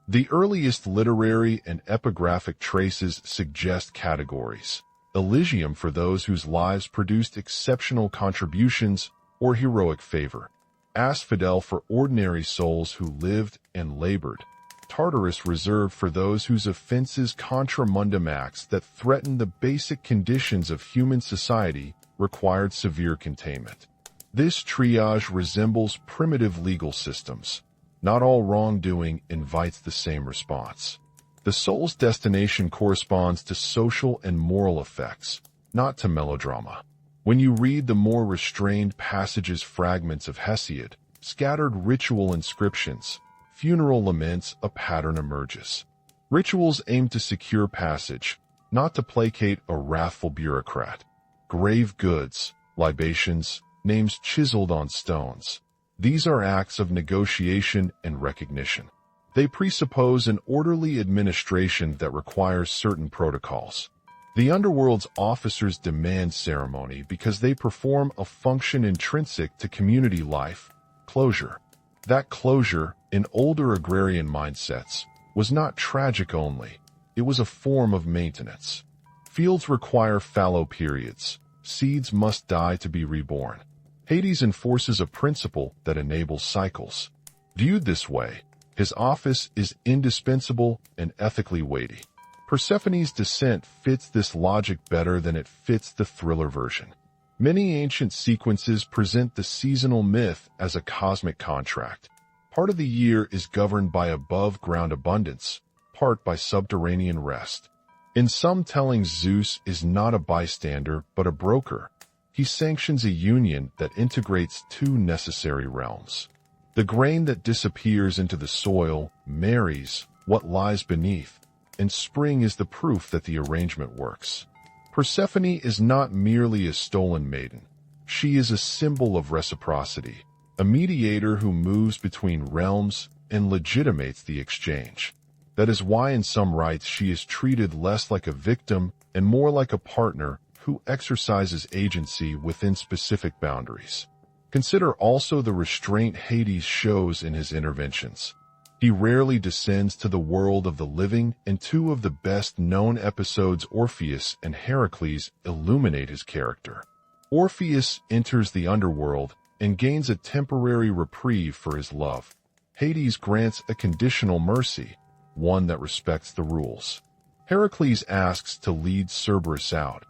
The earliest literary and epigraphic traces suggest categories. Elysium for those whose lives produced exceptional contributions or heroic favor. Asphodel for ordinary souls who lived and labored. Tartarus reserved for those whose offenses contra mundum acts that threatened the basic conditions of human society required severe containment. This triage resembles primitive legal systems. Not all wrongdoing invites the same response. The soul's destination corresponds to social and moral effects, not to melodrama. When you read the more restrained passages, fragments of Hesiod, scattered ritual inscriptions, funeral laments, a pattern emerges. Rituals aim to secure passage, not to placate a wrathful bureaucrat. Grave goods, libations, names chiseled on stones. These are acts of negotiation and recognition. They presuppose an orderly administration that requires certain protocols. The underworld's officers demand ceremony because they perform a function intrinsic to community life, closure. That closure, in older agrarian mindsets, was not tragic only. It was a form of maintenance. Fields require fallow periods. Seeds must die to be reborn. Hades enforces a principle that enables cycles. Viewed this way, his office is indispensable and ethically weighty. Persephone's descent fits this logic better than it fits the thriller version. Many ancient sequences present the seasonal myth as a cosmic contract. Part of the year is governed by above-ground abundance, part by subterranean rest. In some tellings, Zeus is not a bystander but a broker. He sanctions a union that integrates two necessary realms. The grain that disappears into the soil marries what lies beneath, and spring is the proof that the arrangement works. Persephone is not merely a stolen maiden. She is a symbol of reciprocity, a mediator who moves between realms and legitimates the exchange. That is why in some rites she is treated less like a victim and more like a partner who exercises agency within specific boundaries. Consider also the restraint Hades shows in his interventions. He rarely descends to the world of the living, and two of the best-known episodes, Orpheus and Heracles, illuminate his character. Orpheus enters the underworld and gains a temporary reprieve for his love. Hades grants a conditional mercy, one that respects the rules. Heracles asks to lead Cerberus out.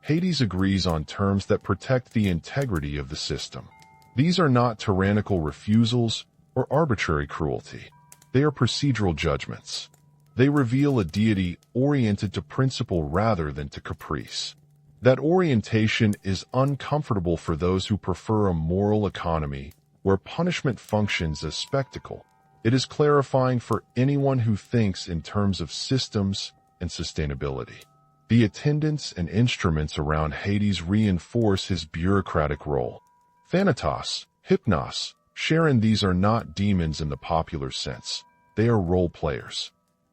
Hades agrees on terms that protect the integrity of the system. These are not tyrannical refusals or arbitrary cruelty. They are procedural judgments. They reveal a deity oriented to principle rather than to caprice. That orientation is uncomfortable for those who prefer a moral economy where punishment functions as spectacle. It is clarifying for anyone who thinks in terms of systems and sustainability. The attendants and instruments around Hades reinforce his bureaucratic role. Thanatos, Hypnos, Charon, these are not demons in the popular sense. They are role players.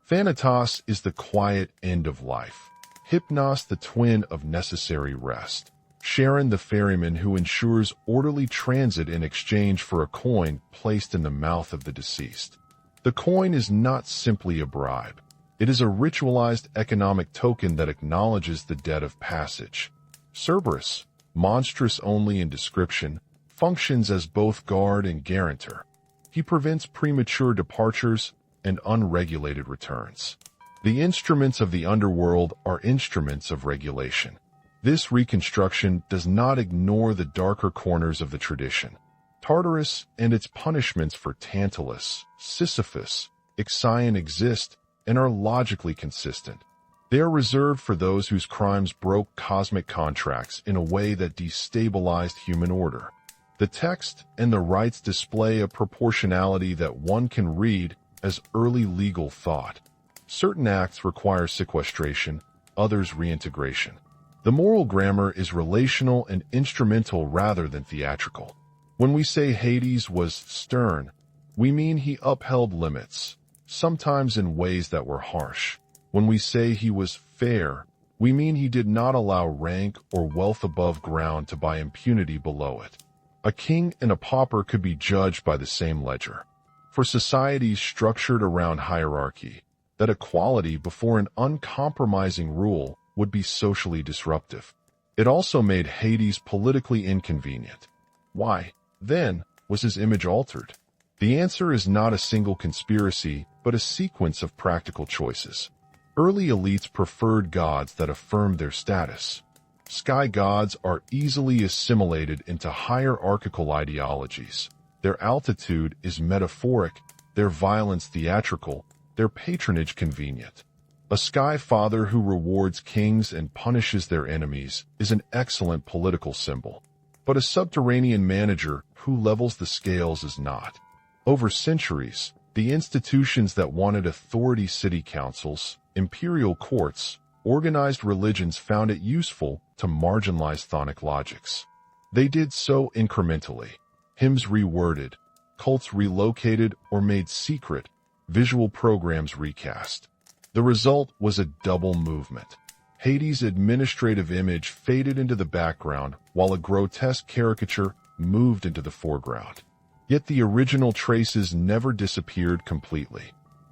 Thanatos is the quiet end of life. Hypnos, the twin of necessary rest. Charon, the ferryman who ensures orderly transit in exchange for a coin placed in the mouth of the deceased. The coin is not simply a bribe. It is a ritualized economic token that acknowledges the debt of passage. Cerberus, monstrous only in description, functions as both guard and guarantor. He prevents premature departures and unregulated returns. The instruments of the underworld are instruments of regulation. This reconstruction does not ignore the darker corners of the tradition. Tartarus and its punishments for Tantalus, Sisyphus, Ixion exist and are logically consistent. They are reserved for those whose crimes broke cosmic contracts in a way that destabilized human order. The text and the rites display a proportionality that one can read as early legal thought. Certain acts require sequestration, others reintegration. The moral grammar is relational and instrumental rather than theatrical. When we say Hades was stern, we mean he upheld limits, sometimes in ways that were harsh. When we say he was fair, we mean he did not allow rank or wealth above ground to buy impunity below it. A king and a pauper could be judged by the same ledger. For societies structured around hierarchy, that equality before an uncompromising rule would be socially disruptive. It also made Hades politically inconvenient. Why, then, was his image altered? The answer is not a single conspiracy, but a sequence of practical choices. Early elites preferred gods that affirmed their status. Sky gods are easily assimilated into hierarchical ideologies. Their altitude is metaphoric, their violence theatrical, their patronage convenient. A sky father who rewards kings and punishes their enemies is an excellent political symbol. But a subterranean manager who levels the scales is not. Over centuries, the institutions that wanted authority, city councils, imperial courts, organized religions, found it useful to marginalize chthonic logics. They did so incrementally. Hymns reworded, cults relocated or made secret, visual programs recast. The result was a double movement. Hades' administrative image faded into the background while a grotesque caricature moved into the foreground. Yet the original traces never disappeared completely.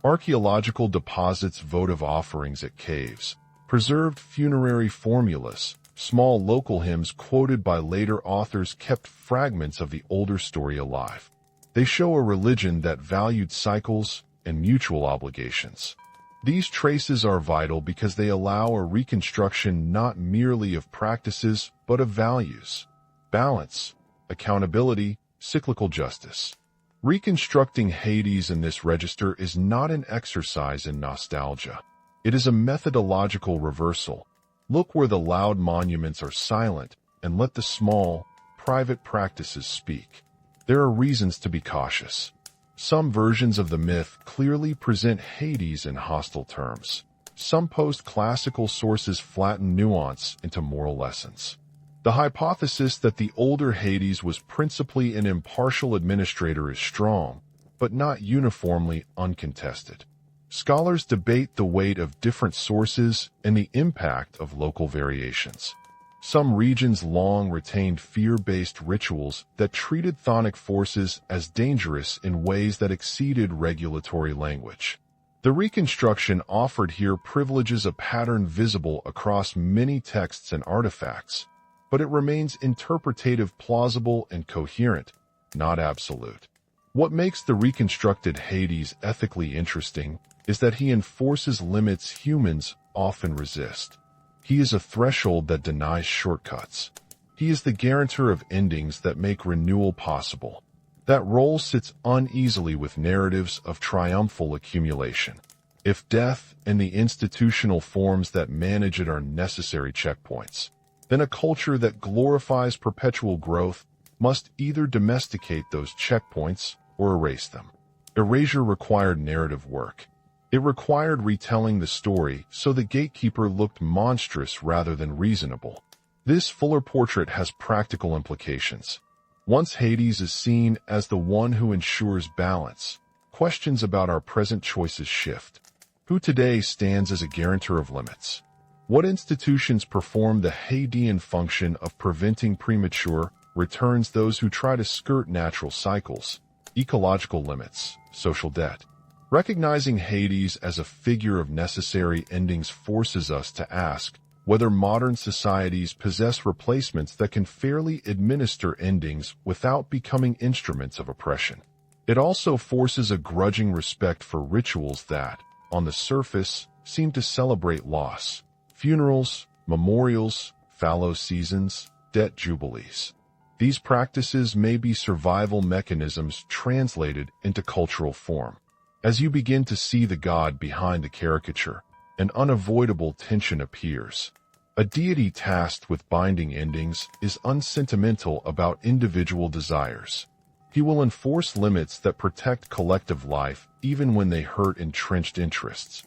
Archaeological deposits, votive offerings at caves, preserved funerary formulas, small local hymns quoted by later authors kept fragments of the older story alive. They show a religion that valued cycles and mutual obligations. These traces are vital because they allow a reconstruction not merely of practices but of values, balance, accountability, cyclical justice. Reconstructing Hades in this register is not an exercise in nostalgia. It is a methodological reversal. Look where the loud monuments are silent and let the small, private practices speak. There are reasons to be cautious. Some versions of the myth clearly present Hades in hostile terms. Some post-classical sources flatten nuance into moral lessons. The hypothesis that the older Hades was principally an impartial administrator is strong, but not uniformly uncontested. Scholars debate the weight of different sources and the impact of local variations. Some regions long retained fear-based rituals that treated chthonic forces as dangerous in ways that exceeded regulatory language. The reconstruction offered here privileges a pattern visible across many texts and artifacts, but it remains interpretative, plausible, and coherent, not absolute. What makes the reconstructed Hades ethically interesting is that he enforces limits humans often resist. He is a threshold that denies shortcuts. He is the guarantor of endings that make renewal possible. That role sits uneasily with narratives of triumphal accumulation. If death and the institutional forms that manage it are necessary checkpoints, then a culture that glorifies perpetual growth must either domesticate those checkpoints or erase them. Erasure required narrative work. It required retelling the story so the gatekeeper looked monstrous rather than reasonable. This fuller portrait has practical implications. Once Hades is seen as the one who ensures balance, questions about our present choices shift. Who today stands as a guarantor of limits? What institutions perform the Hadean function of preventing premature returns, those who try to skirt natural cycles, ecological limits, social debt? Recognizing Hades as a figure of necessary endings forces us to ask whether modern societies possess replacements that can fairly administer endings without becoming instruments of oppression. It also forces a grudging respect for rituals that, on the surface, seem to celebrate loss. Funerals, memorials, fallow seasons, debt jubilees. These practices may be survival mechanisms translated into cultural form. As you begin to see the god behind the caricature, an unavoidable tension appears. A deity tasked with binding endings is unsentimental about individual desires. He will enforce limits that protect collective life even when they hurt entrenched interests.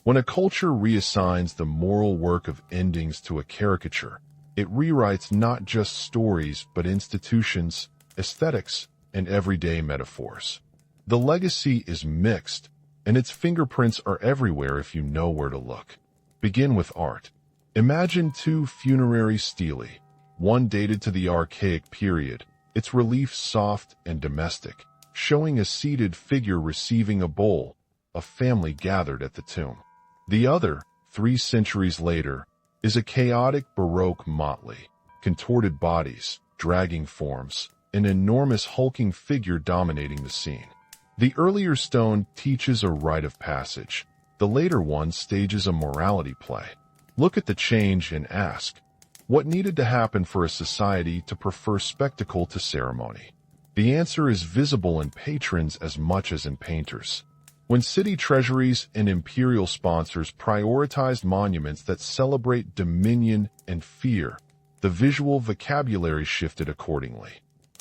When a culture reassigns the moral work of endings to a caricature, it rewrites not just stories but institutions, aesthetics, and everyday metaphors. The legacy is mixed, and its fingerprints are everywhere if you know where to look. Begin with art. Imagine two funerary stelae, one dated to the archaic period, its relief soft and domestic, showing a seated figure receiving a bowl, a family gathered at the tomb. The other, 3 centuries later, is a chaotic Baroque motley, contorted bodies, dragging forms, an enormous hulking figure dominating the scene. The earlier stone teaches a rite of passage. The later one stages a morality play. Look at the change and ask, what needed to happen for a society to prefer spectacle to ceremony? The answer is visible in patrons as much as in painters. When city treasuries and imperial sponsors prioritized monuments that celebrate dominion and fear, the visual vocabulary shifted accordingly.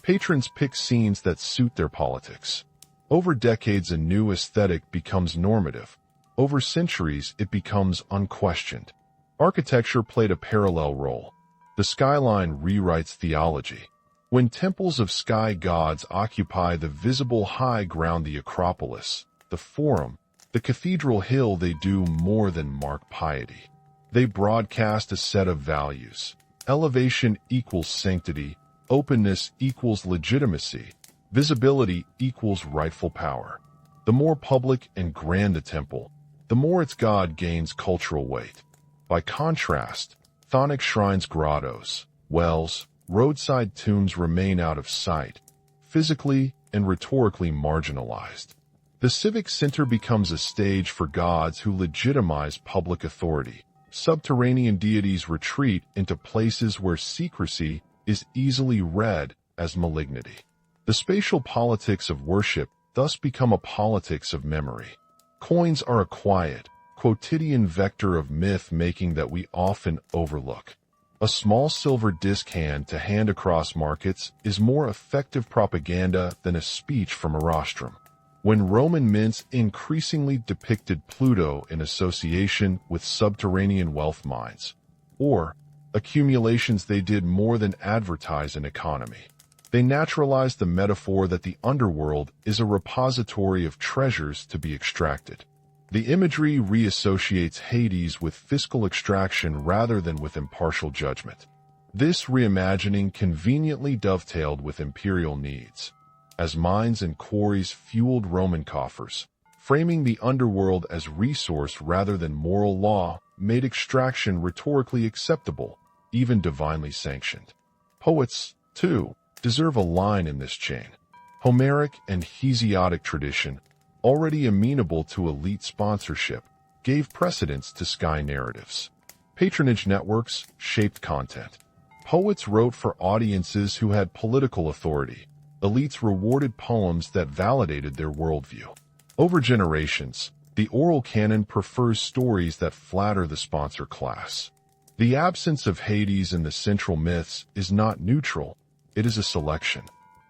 Patrons pick scenes that suit their politics. Over decades, a new aesthetic becomes normative. Over centuries, it becomes unquestioned. Architecture played a parallel role. The skyline rewrites theology. When temples of sky gods occupy the visible high ground, the Acropolis, the Forum, the Cathedral Hill, they do more than mark piety. They broadcast a set of values. Elevation equals sanctity, openness equals legitimacy, visibility equals rightful power. The more public and grand the temple, the more its god gains cultural weight. By contrast, chthonic shrines, grottos, wells, roadside tombs remain out of sight, physically and rhetorically marginalized. The civic center becomes a stage for gods who legitimize public authority. Subterranean deities retreat into places where secrecy is easily read as malignity. The spatial politics of worship thus become a politics of memory. Coins are a quiet, quotidian vector of myth-making that we often overlook. A small silver disc hand to hand across markets is more effective propaganda than a speech from a rostrum. When Roman mints increasingly depicted Pluto in association with subterranean wealth mines, or accumulations, they did more than advertise an economy. They naturalized the metaphor that the underworld is a repository of treasures to be extracted. The imagery reassociates Hades with fiscal extraction rather than with impartial judgment. This reimagining conveniently dovetailed with imperial needs, as mines and quarries fueled Roman coffers. Framing the underworld as resource rather than moral law made extraction rhetorically acceptable, even divinely sanctioned. Poets, too, deserve a line in this chain. Homeric and Hesiodic tradition, already amenable to elite sponsorship, gave precedence to sky narratives. Patronage networks shaped content. Poets wrote for audiences who had political authority. Elites rewarded poems that validated their worldview. Over generations, the oral canon prefers stories that flatter the sponsor class. The absence of Hades in the central myths is not neutral, it is a selection.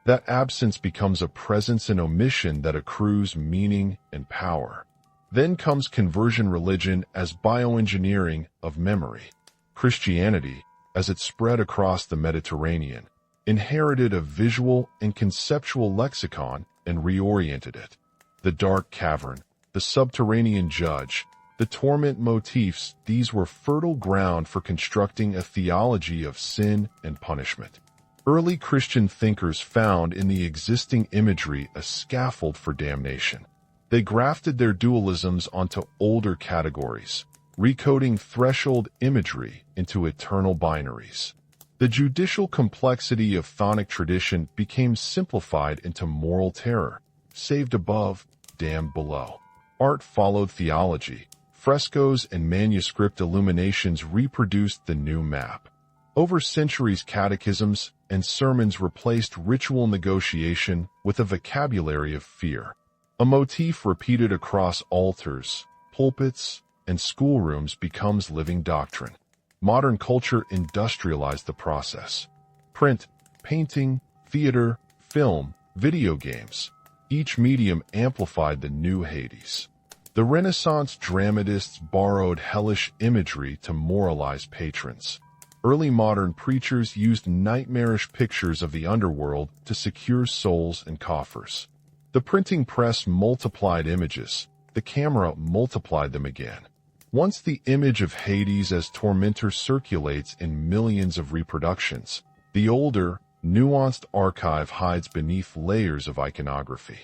That absence becomes a presence and omission that accrues meaning and power. Then comes conversion religion as bioengineering of memory. Christianity, as it spread across the Mediterranean, inherited a visual and conceptual lexicon and reoriented it. The dark cavern, the subterranean judge, the torment motifs, these were fertile ground for constructing a theology of sin and punishment. Early Christian thinkers found in the existing imagery a scaffold for damnation. They grafted their dualisms onto older categories, recoding threshold imagery into eternal binaries. The judicial complexity of chthonic tradition became simplified into moral terror, saved above, damned below. Art followed theology. Frescoes and manuscript illuminations reproduced the new map. Over centuries, catechisms and sermons replaced ritual negotiation with a vocabulary of fear. A motif repeated across altars, pulpits, and schoolrooms becomes living doctrine. Modern culture industrialized the process. Print, painting, theater, film, video games. Each medium amplified the new Hades. The Renaissance dramatists borrowed hellish imagery to moralize patrons. Early modern preachers used nightmarish pictures of the underworld to secure souls and coffers. The printing press multiplied images. The camera multiplied them again. Once the image of Hades as tormentor circulates in millions of reproductions, the older, nuanced archive hides beneath layers of iconography.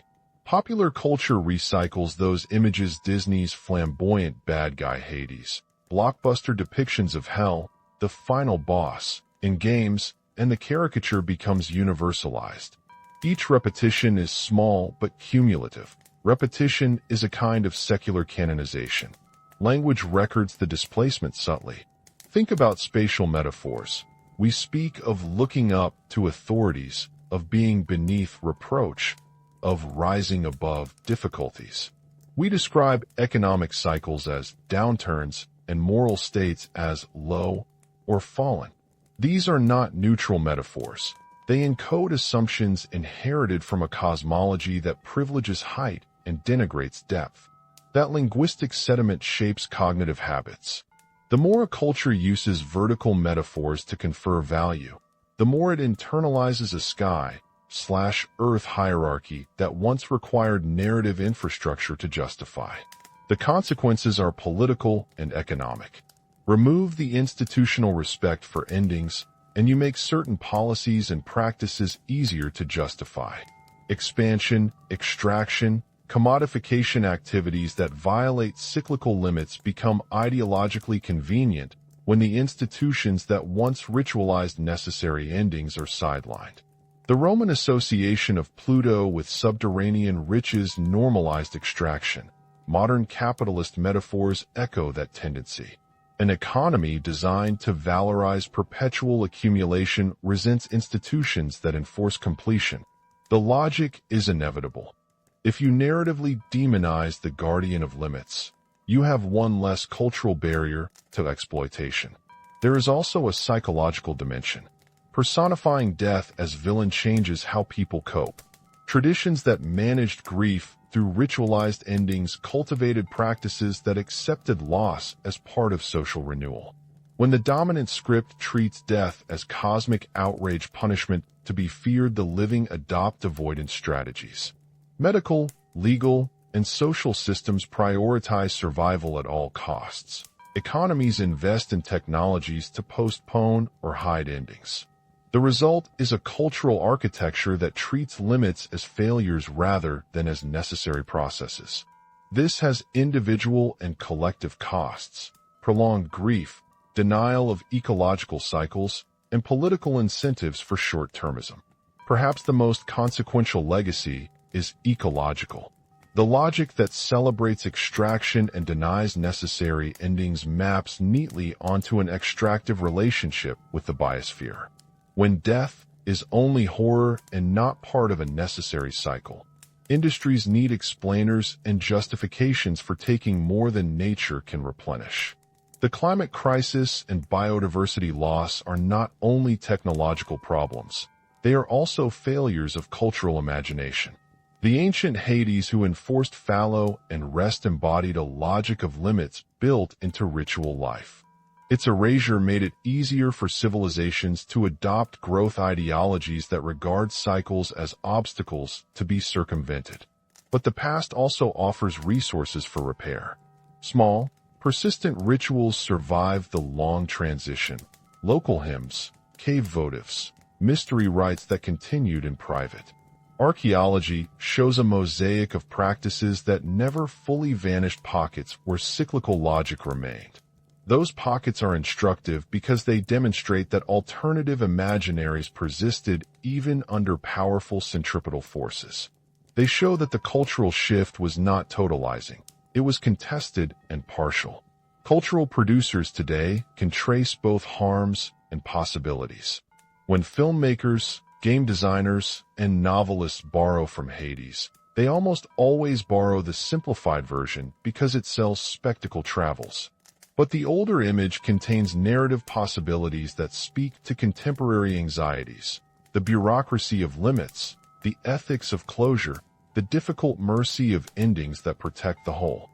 Popular culture recycles those images. Disney's flamboyant bad guy Hades, blockbuster depictions of hell, the final boss, in games, and the caricature becomes universalized. Each repetition is small but cumulative. Repetition is a kind of secular canonization. Language records the displacement subtly. Think about spatial metaphors. We speak of looking up to authorities, of being beneath reproach, of rising above difficulties. We describe economic cycles as downturns and moral states as low or fallen. These are not neutral metaphors. They encode assumptions inherited from a cosmology that privileges height and denigrates depth. That linguistic sediment shapes cognitive habits. The more a culture uses vertical metaphors to confer value, the more it internalizes a sky/earth hierarchy that once required narrative infrastructure to justify. The consequences are political and economic. Remove the institutional respect for endings, and you make certain policies and practices easier to justify. Expansion, extraction, commodification activities that violate cyclical limits become ideologically convenient when the institutions that once ritualized necessary endings are sidelined. The Roman association of Pluto with subterranean riches normalized extraction. Modern capitalist metaphors echo that tendency. An economy designed to valorize perpetual accumulation resents institutions that enforce completion. The logic is inevitable. If you narratively demonize the guardian of limits, you have one less cultural barrier to exploitation. There is also a psychological dimension. Personifying death as villain changes how people cope. Traditions that managed grief through ritualized endings cultivated practices that accepted loss as part of social renewal. When the dominant script treats death as cosmic outrage punishment to be feared, the living adopt avoidance strategies. Medical, legal, and social systems prioritize survival at all costs. Economies invest in technologies to postpone or hide endings. The result is a cultural architecture that treats limits as failures rather than as necessary processes. This has individual and collective costs, prolonged grief, denial of ecological cycles, and political incentives for short-termism. Perhaps the most consequential legacy is ecological. The logic that celebrates extraction and denies necessary endings maps neatly onto an extractive relationship with the biosphere. When death is only horror and not part of a necessary cycle, industries need explainers and justifications for taking more than nature can replenish. The climate crisis and biodiversity loss are not only technological problems, they are also failures of cultural imagination. The ancient Hades who enforced fallow and rest embodied a logic of limits built into ritual life. Its erasure made it easier for civilizations to adopt growth ideologies that regard cycles as obstacles to be circumvented. But the past also offers resources for repair. Small, persistent rituals survive the long transition. Local hymns, cave votives, mystery rites that continued in private. Archaeology shows a mosaic of practices that never fully vanished, pockets where cyclical logic remained. Those pockets are instructive because they demonstrate that alternative imaginaries persisted even under powerful centripetal forces. They show that the cultural shift was not totalizing. It was contested and partial. Cultural producers today can trace both harms and possibilities. When filmmakers, game designers, and novelists borrow from Hades, They almost always borrow the simplified version because it sells spectacle travels. But the older image contains narrative possibilities that speak to contemporary anxieties, the bureaucracy of limits, the ethics of closure, the difficult mercy of endings that protect the whole.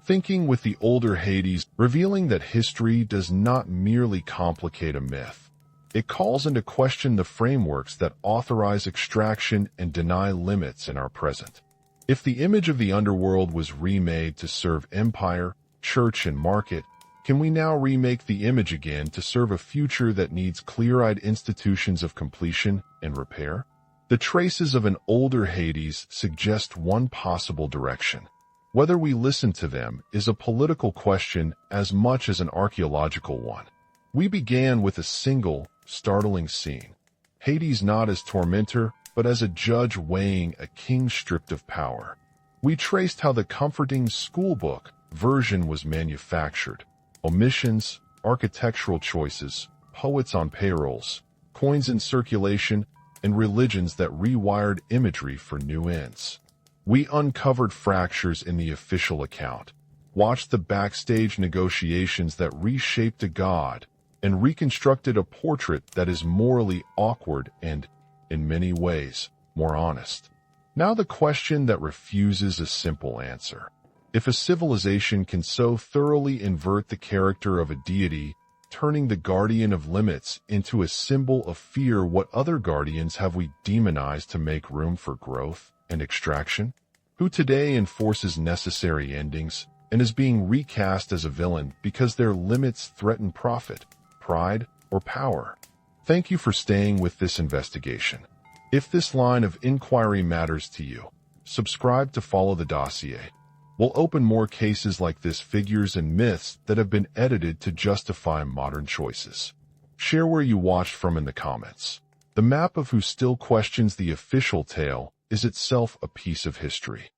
Thinking with the older Hades, revealing that history does not merely complicate a myth. It calls into question the frameworks that authorize extraction and deny limits in our present. If the image of the underworld was remade to serve empire, church, and market, can we now remake the image again to serve a future that needs clear-eyed institutions of completion and repair? The traces of an older Hades suggest one possible direction. Whether we listen to them is a political question as much as an archaeological one. We began with a single, startling scene. Hades not as tormentor, but as a judge weighing a king stripped of power. We traced how the comforting schoolbook version was manufactured. Omissions, architectural choices, poets on payrolls, coins in circulation, and religions that rewired imagery for new ends. We uncovered fractures in the official account, watched the backstage negotiations that reshaped a god, and reconstructed a portrait that is morally awkward and, in many ways, more honest. Now the question that refuses a simple answer. If a civilization can so thoroughly invert the character of a deity, turning the guardian of limits into a symbol of fear, what other guardians have we demonized to make room for growth and extraction? Who today enforces necessary endings and is being recast as a villain because their limits threaten profit, pride, or power? Thank you for staying with this investigation. If this line of inquiry matters to you, subscribe to follow the dossier. We'll open more cases like this, figures and myths that have been edited to justify modern choices. Share where you watched from in the comments. The map of who still questions the official tale is itself a piece of history.